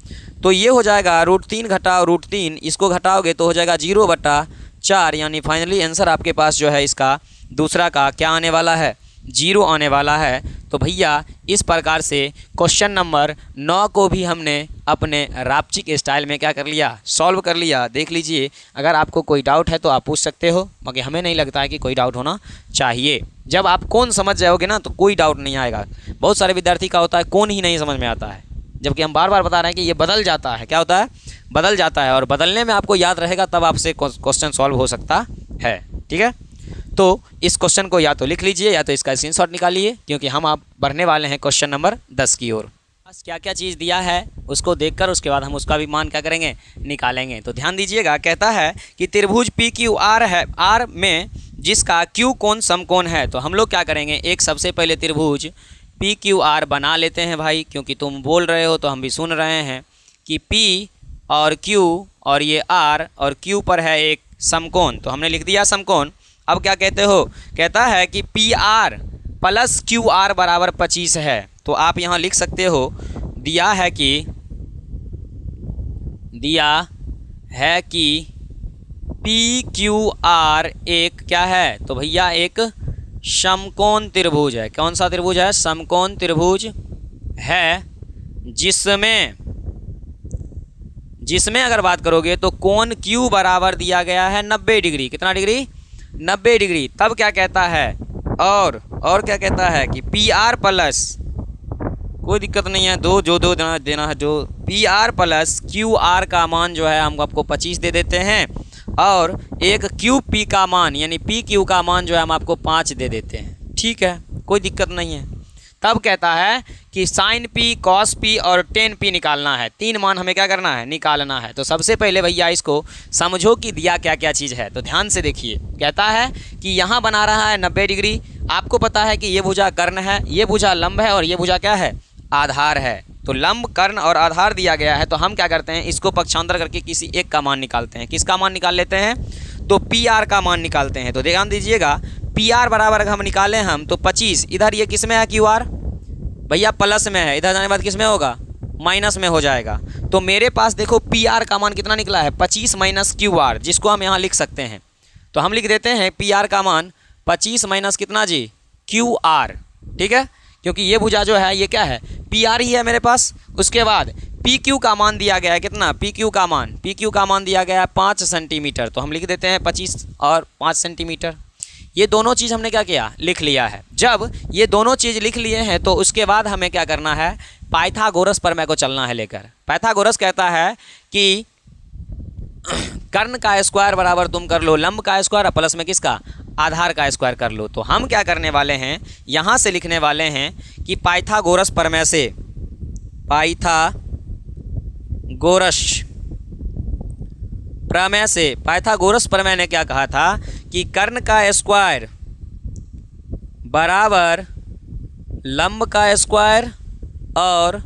तो ये हो जाएगा √3 घटाओ √3, इसको घटाओगे तो हो जाएगा 0/4, यानी फाइनली आंसर आपके पास जो है इसका दूसरा का क्या आने वाला है, जीरो आने वाला है। तो भैया इस प्रकार से क्वेश्चन नंबर 9 को भी हमने अपने रापचिक स्टाइल में क्या कर लिया, सॉल्व कर लिया। देख लीजिए, अगर आपको कोई डाउट है तो आप पूछ सकते हो, मगर हमें नहीं लगता है कि कोई डाउट होना चाहिए। जब आप कौन समझ जाओगे ना तो कोई डाउट नहीं आएगा। बहुत सारे विद्यार्थी का होता है कौन ही नहीं समझ में आता है, जबकि हम बार बार बता रहे हैं कि ये बदल जाता है। क्या होता है? बदल जाता है, और बदलने में आपको याद रहेगा तब आपसे क्वेश्चन सॉल्व हो सकता है। ठीक है, तो इस क्वेश्चन को या तो लिख लीजिए या तो इसका स्क्रीनशॉट निकालिए, क्योंकि हम आप बढ़ने वाले हैं क्वेश्चन नंबर 10 की ओर। बस क्या क्या चीज़ दिया है उसको देखकर उसके बाद हम उसका भी मान क्या करेंगे, निकालेंगे। तो ध्यान दीजिएगा, कहता है कि त्रिभुज पी क्यू आर है, आर में जिसका क्यू कोण समकोण है। तो हम लोग क्या करेंगे, एक सबसे पहले त्रिभुज पी क्यू आर बना लेते हैं भाई, क्योंकि तुम बोल रहे हो तो हम भी सुन रहे हैं कि पी और क्यू और ये आर और क्यू पर है एक समकोण। तो हमने लिख दिया समकोण। अब क्या कहते हो, कहता है कि P R plus Q R बराबर 25 है। तो आप यहाँ लिख सकते हो, दिया है कि पी क्यू आर एक क्या है, तो भैया एक समकोण त्रिभुज है। कौन सा त्रिभुज है? समकोण त्रिभुज है, जिसमें अगर बात करोगे तो कोण Q बराबर दिया गया है 90 डिग्री। कितना डिग्री? 90 डिग्री। तब क्या कहता है, और क्या कहता है कि पी आर प्लस, कोई दिक्कत नहीं है, दो देना है, जो P R plus Q R का मान जो है हम आपको 25 दे देते हैं, और एक क्यू पी का मान यानी पी क्यू का मान जो है हम आपको 5 दे देते हैं। ठीक है, कोई दिक्कत नहीं है। तब कहता है कि साइन पी, कॉस पी और टेन पी निकालना है। 3 मान हमें क्या करना है, निकालना है। तो सबसे पहले भैया इसको समझो कि दिया क्या क्या चीज़ है। तो ध्यान से देखिए, कहता है कि यहाँ बना रहा है 90 डिग्री। आपको पता है कि ये भुजा कर्ण है, ये भुजा लंब है और ये भुजा क्या है, आधार है। तो लंब, कर्ण और आधार दिया गया है। तो हम क्या करते हैं, इसको पक्षांतर करके किसी एक का मान निकालते हैं। किसका मान निकाल लेते हैं, तो पी आर का मान निकालते हैं। तो ध्यान दीजिएगा, पी आर बराबर हम निकालें हम तो 25, इधर ये किस में है, क्यू आर भैया प्लस में है, इधर जाने के बाद किस में होगा, माइनस में हो जाएगा। तो मेरे पास देखो पी आर का मान कितना निकला है, 25 माइनस क्यू आर, जिसको हम यहाँ लिख सकते हैं। तो हम लिख देते हैं पी आर का मान 25 माइनस कितना जी, क्यू आर। ठीक है, क्योंकि ये भुजा जो है ये क्या है, पी आर ही है मेरे पास। उसके बाद पी क्यू का मान दिया गया है कितना, पी क्यू का मान दिया गया है 5 सेंटीमीटर। तो हम लिख देते हैं 25 और 5 सेंटीमीटर। ये दोनों चीज़ हमने क्या किया, लिख लिया है। जब ये दोनों चीज़ लिख लिए हैं तो उसके बाद हमें क्या करना है, पाइथागोरस प्रमेय को चलना है लेकर। पाइथागोरस कहता है कि कर्ण का स्क्वायर बराबर तुम कर लो लंब का स्क्वायर और प्लस में किसका, आधार का स्क्वायर कर लो। तो हम क्या करने वाले हैं, यहाँ से लिखने वाले हैं कि पाइथागोरस प्रमेय से, पाइथागोरस प्रमेय ने क्या कहा था कि कर्ण का स्क्वायर बराबर लंब का स्क्वायर और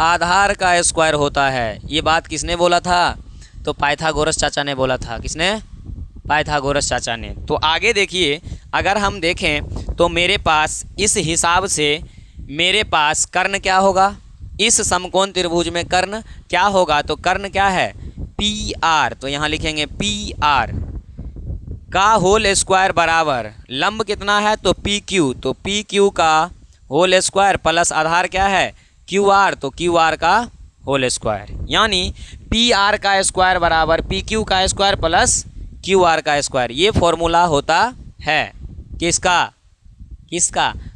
आधार का स्क्वायर होता है। ये बात किसने बोला था, तो पाइथागोरस चाचा ने बोला था। किसने, पाइथागोरस चाचा ने। तो आगे देखिए, अगर हम देखें तो मेरे पास इस हिसाब से मेरे पास कर्ण क्या होगा, इस समकोण त्रिभुज में कर्ण क्या होगा, तो कर्ण क्या है, पी आर। तो यहाँ लिखेंगे पी आर का होल स्क्वायर बराबर लंब कितना है, तो पी क्यू। तो पी क्यू का होल स्क्वायर प्लस आधार क्या है, क्यू आर। तो क्यू आर का होल स्क्वायर, यानी पी आर का स्क्वायर बराबर पी क्यू का स्क्वायर प्लस क्यू आर का स्क्वायर। ये फॉर्मूला होता है किसका,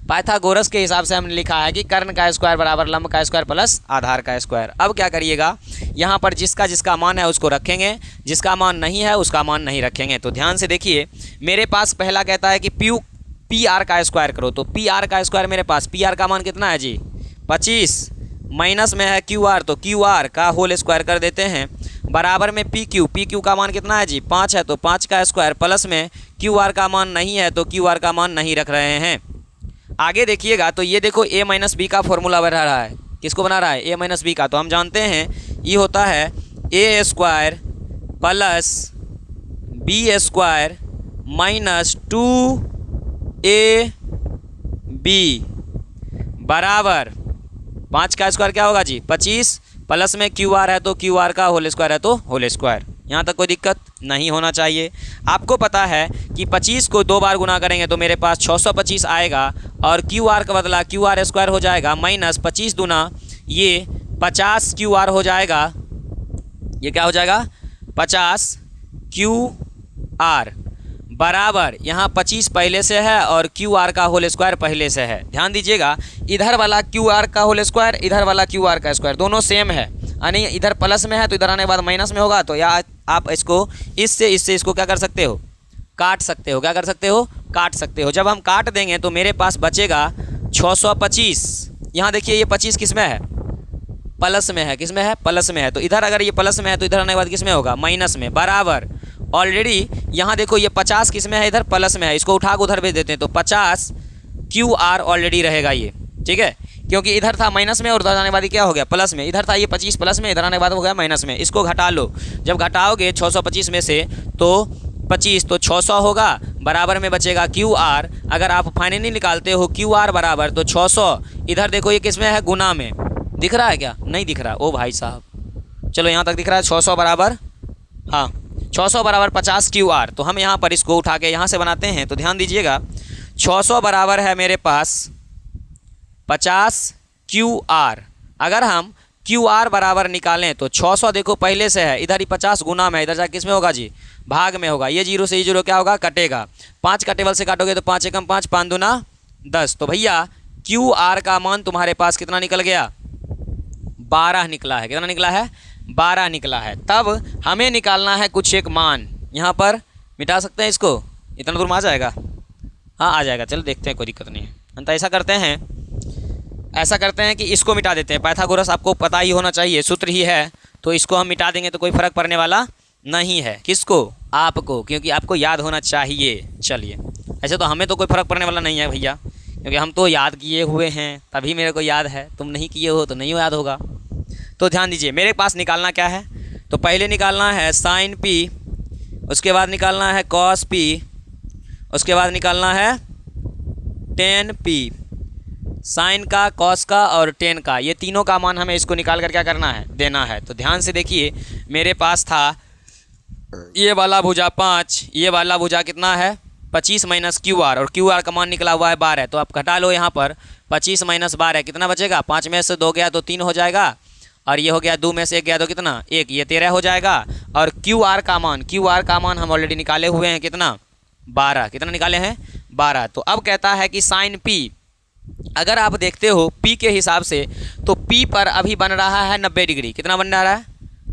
पाइथागोरस के हिसाब से हमने लिखा है कि कर्ण का स्क्वायर बराबर लंब का स्क्वायर प्लस आधार का स्क्वायर। अब क्या करिएगा, यहाँ पर जिसका मान है उसको रखेंगे, जिसका मान नहीं है उसका मान नहीं रखेंगे। तो ध्यान से देखिए, मेरे पास पहला कहता है कि पी आर का स्क्वायर करो। तो पी आर का स्क्वायर मेरे पास, पी आर का मान कितना है जी 25, माइनस में है क्यू आर। तो क्यू आर का होल स्क्वायर कर देते हैं, बराबर में पी क्यू का मान कितना है जी 5 है। तो 5 का स्क्वायर प्लस में क्यू आर का मान नहीं है तो क्यू आर का मान नहीं रख रहे हैं। आगे देखिएगा तो ये देखो a माइनस बी का फॉर्मूला बना रहा है। किसको बना रहा है, a माइनस बी का। तो हम जानते हैं ये होता है a square plus B square minus 2ab बराबर 5 का स्क्वायर क्या होगा जी 25, प्लस में क्यू आर है तो क्यू आर का होल स्क्वायर है तो होल स्क्वायर। यहाँ तक कोई दिक्कत नहीं होना चाहिए। आपको पता है कि 25 को 2 बार गुना करेंगे तो मेरे पास 625 आएगा और क्यू आर का बदला क्यू आर स्क्वायर हो जाएगा माइनस 25 दूना ये 50 क्यू आर हो जाएगा। ये क्या हो जाएगा 50 क्यू आर बराबर यहाँ 25 पहले से है और क्यू आर का होल स्क्वायर पहले से है। ध्यान दीजिएगा इधर वाला क्यू आर का होल स्क्वायर इधर वाला क्यू आर का स्क्वायर दोनों सेम है, यानी इधर प्लस में है तो इधर आने के बाद माइनस में होगा। तो या आप इसको इससे इसको क्या कर सकते हो, काट सकते हो। क्या कर सकते हो, काट सकते हो। जब हम काट देंगे तो मेरे पास बचेगा 625। यहाँ देखिए ये 25 किस में है, प्लस में है। किस में है, प्लस में है। तो इधर अगर ये प्लस में है तो इधर आने के बाद किस में होगा, माइनस में। बराबर ऑलरेडी यहाँ देखो ये 50 किस में है, इधर प्लस में है। इसको उठा के उधर भेज देते हैं तो 50 क्यू आर ऑलरेडी रहेगा ये, ठीक है, क्योंकि इधर था माइनस में और उधर आने के बाद क्या हो गया, प्लस में। इधर था ये 25 प्लस में, इधर आने के बाद हो गया माइनस में। इसको घटा लो, जब घटाओगे 625 में से तो 25 तो 600 होगा, बराबर में बचेगा क्यू आर। अगर आप फाइनली निकालते हो क्यू आर बराबर तो 600, इधर देखो ये किस में है, गुना में। दिख रहा है क्या, नहीं दिख रहा, ओ भाई साहब, चलो यहाँ तक दिख रहा है। 600 बराबर, हाँ 600 बराबर 50 क्यू आर। तो हम यहाँ पर इसको उठा के यहाँ से बनाते हैं। तो ध्यान दीजिएगा 600 बराबर है मेरे पास 50 क्यू आर। अगर हम क्यू आर बराबर निकालें तो 600 देखो पहले से है, इधर ही 50 गुना में, इधर जाके किस में होगा जी, भाग में होगा। ये जीरो से ये जीरो क्या होगा, कटेगा। 5 का टेबल से काटोगे तो 5 एकम 5, 5 दूना 10। तो भैया क्यू आर का मान तुम्हारे पास कितना निकल गया, 12 निकला है। कितना निकला है, 12 निकला है। तब हमें निकालना है कुछ एक मान। यहाँ पर मिटा सकते हैं इसको, इतना दूर में आ जाएगा, हाँ आ जाएगा। चलो देखते हैं, कोई दिक्कत नहीं है। तो ऐसा करते हैं कि इसको मिटा देते हैं। पाइथागोरस आपको पता ही होना चाहिए, सूत्र ही है। तो इसको हम मिटा देंगे तो कोई फ़र्क पड़ने वाला नहीं है। किसको, आपको, क्योंकि आपको याद होना चाहिए। चलिए, ऐसे तो हमें तो कोई फ़र्क पड़ने वाला नहीं है भैया, क्योंकि हम तो याद किए हुए हैं तभी मेरे को याद है। तुम नहीं किए हो तो नहीं याद होगा। तो ध्यान दीजिए, मेरे पास निकालना क्या है, तो पहले निकालना है साइन पी, उसके बाद निकालना है कॉस पी, उसके बाद निकालना है टेन पी। साइन का, कॉस का और टेन का, ये तीनों का मान हमें इसको निकाल कर क्या करना है, देना है। तो ध्यान से देखिए, मेरे पास था ये वाला भुजा 5, ये वाला भुजा कितना है 25 माइनस क्यू आर, और क्यू आर का मान निकला हुआ है 12। तो आप घटा लो यहाँ पर 25 माइनस 12 कितना बचेगा, 5 में से 2 गया तो 3 हो जाएगा, और ये हो गया 2 में से 1 गया तो कितना, 1, ये 13 हो जाएगा। और क्यू आर का मान हम ऑलरेडी निकाले हुए हैं, कितना, 12। कितना निकाले हैं, 12। तो अब कहता है कि साइन पी, अगर आप देखते हो पी के हिसाब से तो पी पर अभी बन रहा है 90 डिग्री। कितना बन रहा है,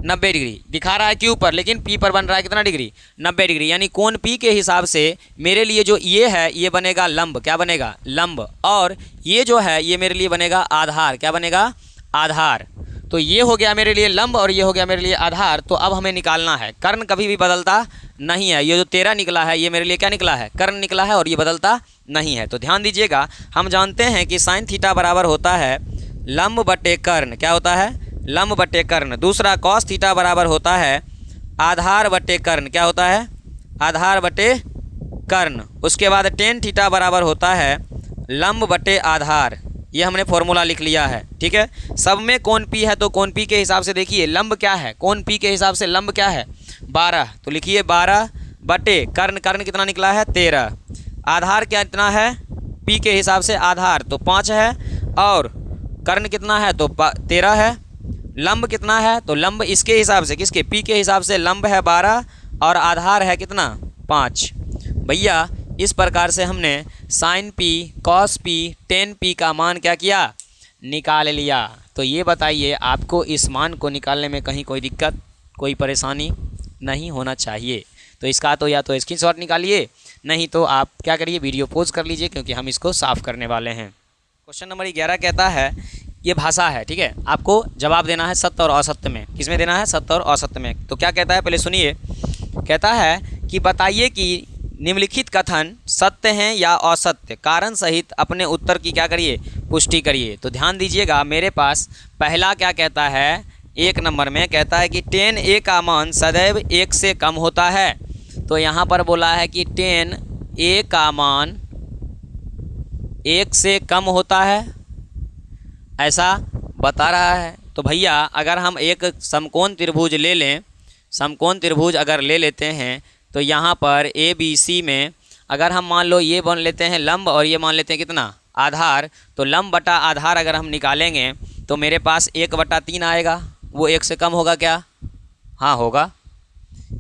90 डिग्री दिखा रहा है क्यू पर, लेकिन पी पर बन रहा है कितना डिग्री, 90 डिग्री। यानी कोण पी के हिसाब से मेरे लिए जो ये है ये बनेगा लंब। क्या बनेगा, लंब। और ये जो है ये मेरे लिए बनेगा आधार। क्या बनेगा, आधार। तो ये हो गया मेरे लिए लंब और ये हो गया मेरे लिए आधार। तो अब हमें निकालना है, कर्ण कभी भी बदलता नहीं है। ये जो 13 निकला है ये मेरे लिए क्या निकला है, कर्ण निकला है, और ये बदलता नहीं है। तो ध्यान दीजिएगा, हम जानते हैं कि साइन थीटा बराबर होता है लंब बटे कर्ण। क्या होता है, लंब बटे कर्ण। दूसरा कॉस थीटा बराबर होता है आधार बटे कर्ण। क्या होता है, आधार बटे कर्ण। उसके बाद टेन थीटा बराबर होता है लंब बटे आधार। ये हमने फॉर्मूला लिख लिया है, ठीक है। सब में कोण पी है तो कोण पी के हिसाब से देखिए लंब क्या है, कोण पी के हिसाब से लंब क्या है, 12। तो लिखिए 12 बटे कर्ण, कर्ण कितना निकला है, 13। आधार क्या इतना है, पी के हिसाब से आधार तो 5 है, और कर्ण कितना है तो 13 है। लंब कितना है, तो लंब इसके हिसाब से, किसके, पी के हिसाब से लंब है 12 और आधार है कितना, 5। भैया इस प्रकार से हमने sine P, cos P, tan P का मान क्या किया, निकाल लिया। तो ये बताइए, आपको इस मान को निकालने में कहीं कोई दिक्कत, कोई परेशानी नहीं होना चाहिए। तो इसका तो या तो स्क्रीनशॉट निकालिए, नहीं तो आप क्या करिए, वीडियो पॉज कर लीजिए, क्योंकि हम इसको साफ़ करने वाले हैं। क्वेश्चन नंबर 11 कहता है, ये भाषा है, ठीक है, आपको जवाब देना है सत्य और असत्य में। किस में देना है, सत्य और असत्य में। तो क्या कहता है, पहले सुनिए। कहता है कि बताइए कि निम्नलिखित कथन सत्य हैं या असत्य, कारण सहित अपने उत्तर की क्या करिए, पुष्टि करिए। तो ध्यान दीजिएगा, मेरे पास पहला क्या कहता है, 1 नंबर में कहता है कि टेन ए का मान सदैव 1 से कम होता है। तो यहाँ पर बोला है कि टेन ए का मान 1 से कम होता है, ऐसा बता रहा है। तो भैया अगर हम एक समकोण त्रिभुज ले लें, समकोण त्रिभुज अगर ले लेते हैं तो यहाँ पर ए बी सी में अगर हम मान लो ये मान लेते हैं लंब और ये मान लेते हैं कितना आधार, तो लंब बटा आधार अगर हम निकालेंगे तो मेरे पास 1/3 आएगा। वो 1 से कम होगा क्या? हाँ होगा।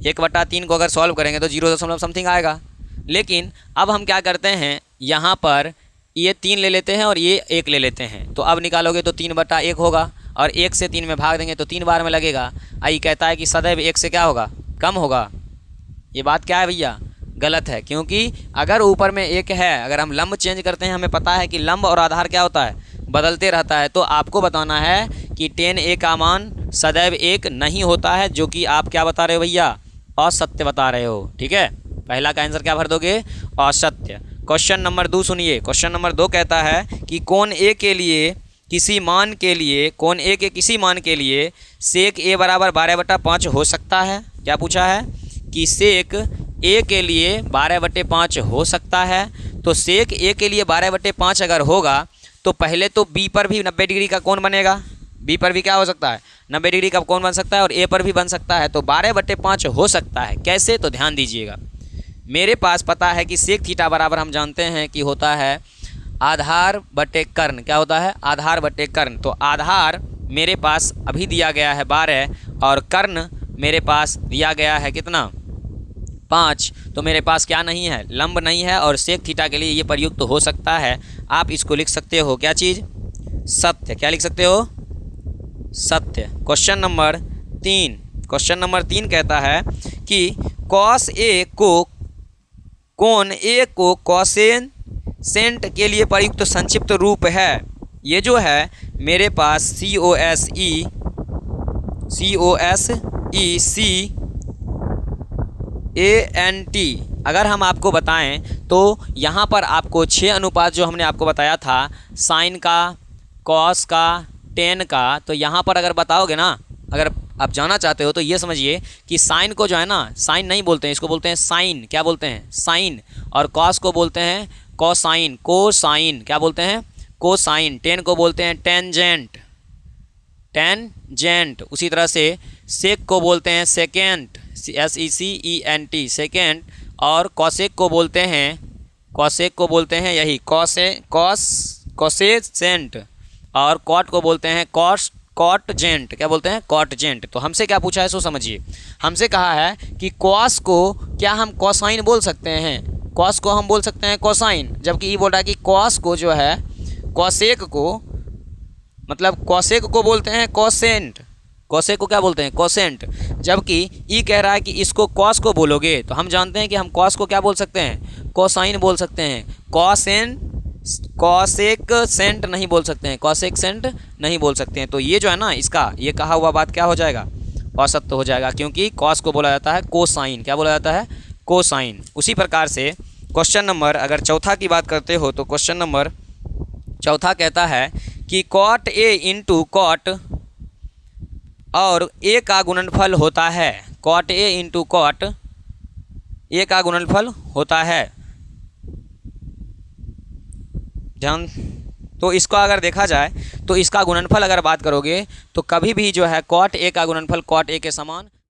1/3 को अगर सॉल्व करेंगे तो 0 समथिंग आएगा। लेकिन अब हम क्या करते हैं, यहाँ पर ये 3 ले लेते हैं और ये 1 ले लेते हैं। तो अब निकालोगे तो 3/1 होगा और 1 से 3 में भाग देंगे तो 3 बार में लगेगा। आई कहता है कि सदैव 1 से क्या होगा? कम होगा। ये बात क्या है भैया? गलत है, क्योंकि अगर ऊपर में 1 है, अगर हम लंब चेंज करते हैं, हमें पता है कि लंब और आधार क्या होता है? बदलते रहता है। तो आपको बताना है कि tan a का मान सदैव 1 नहीं होता है, जो कि आप क्या बता रहे हो भैया? असत्य बता रहे हो। ठीक है, पहला का आंसर क्या भर दोगे? असत्य। क्वेश्चन नंबर 2 सुनिए। क्वेश्चन नंबर 2 कहता है कि कोण ए के लिए किसी मान के लिए, कोण ए के किसी मान के लिए सेक a बराबर 12/5 हो सकता है। क्या पूछा है? कि सेक ए के लिए 12/5 हो सकता है। तो सेक ए के लिए 12/5 अगर होगा तो पहले तो बी पर भी 90 डिग्री का कोण बनेगा। बी पर भी क्या हो सकता है? 90 डिग्री का कोण बन सकता है और ए पर भी बन सकता है। तो 12/5 हो सकता है। कैसे? तो ध्यान दीजिएगा। मेरे पास पता है कि सेक थीटा बराबर हम जानते हैं कि होता है आधार बटे कर्ण। क्या होता है? आधार बटे कर्ण। तो आधार मेरे पास अभी दिया गया है 12 और कर्ण मेरे पास दिया गया है कितना? 5। तो मेरे पास क्या नहीं है? लंब नहीं है और सेक थीटा के लिए ये प्रयुक्त हो सकता है। आप इसको लिख सकते हो क्या चीज़? सत्य। क्या लिख सकते हो? सत्य। Question number 3। क्वेश्चन नंबर 3 कहता है कि कॉस ए को कोण ए को कॉसेन सेंट के लिए प्रयुक्त संक्षिप्त रूप है। ये जो है मेरे पास COSECANT अगर हम आपको बताएं तो यहाँ पर आपको 6 अनुपात जो हमने आपको बताया था, साइन का, कॉस का, टेन का, तो यहाँ पर अगर बताओगे ना, अगर आप जाना चाहते हो तो ये समझिए कि साइन को जो है ना, साइन नहीं बोलते हैं, इसको बोलते हैं साइन। क्या बोलते हैं? साइन। और कॉस को बोलते हैं कोसाइन। कोसाइन क्या बोलते हैं? कोसाइन। टेन को बोलते हैं टेंजेंट। टेंजेंट। उसी तरह से सेक को बोलते हैं सेकेंट। SECENT secant. और कॉसेक को बोलते हैं, कॉसेक को बोलते हैं यही कोसेसेंट। और कॉट को बोलते हैं कॉटजेंट। क्या बोलते हैं? कॉटजेंट। तो हमसे क्या पूछा है सो समझिए। हमसे कहा है कि कॉस को क्या हम कोसाइन बोल सकते हैं? कॉस को हम बोल सकते हैं कोसाइन, जबकि ये बोल रहा है कि कॉस को जो है, कॉसेक को, मतलब कॉसेक को बोलते हैं कोसेंट। कॉसेक को क्या बोलते हैं? कोसेंट। जबकि ई कह रहा है कि इसको कॉस को बोलोगे तो हम जानते हैं कि हम कॉस को क्या बोल सकते हैं? कोसाइन बोल सकते हैं। कॉसेक सेंट नहीं बोल सकते हैं। कॉसेक सेंट नहीं बोल सकते हैं। तो ये जो है ना, इसका ये कहा हुआ बात क्या हो जाएगा? असत्य हो जाएगा, क्योंकि कॉस को बोला जाता है कोसाइन। क्या बोला जाता है? कोसाइन। उसी प्रकार से क्वेश्चन नंबर अगर चौथा की बात करते हो तो क्वेश्चन नंबर चौथा कहता है कि कॉट ए इंटू कॉट और ए का गुणनफल होता है। Cot A into cot A का गुणनफल होता है। ध्यान। तो इसको अगर देखा जाए तो इसका गुणनफल अगर बात करोगे तो कभी भी जो है कॉट ए का गुणनफल कॉट ए के समान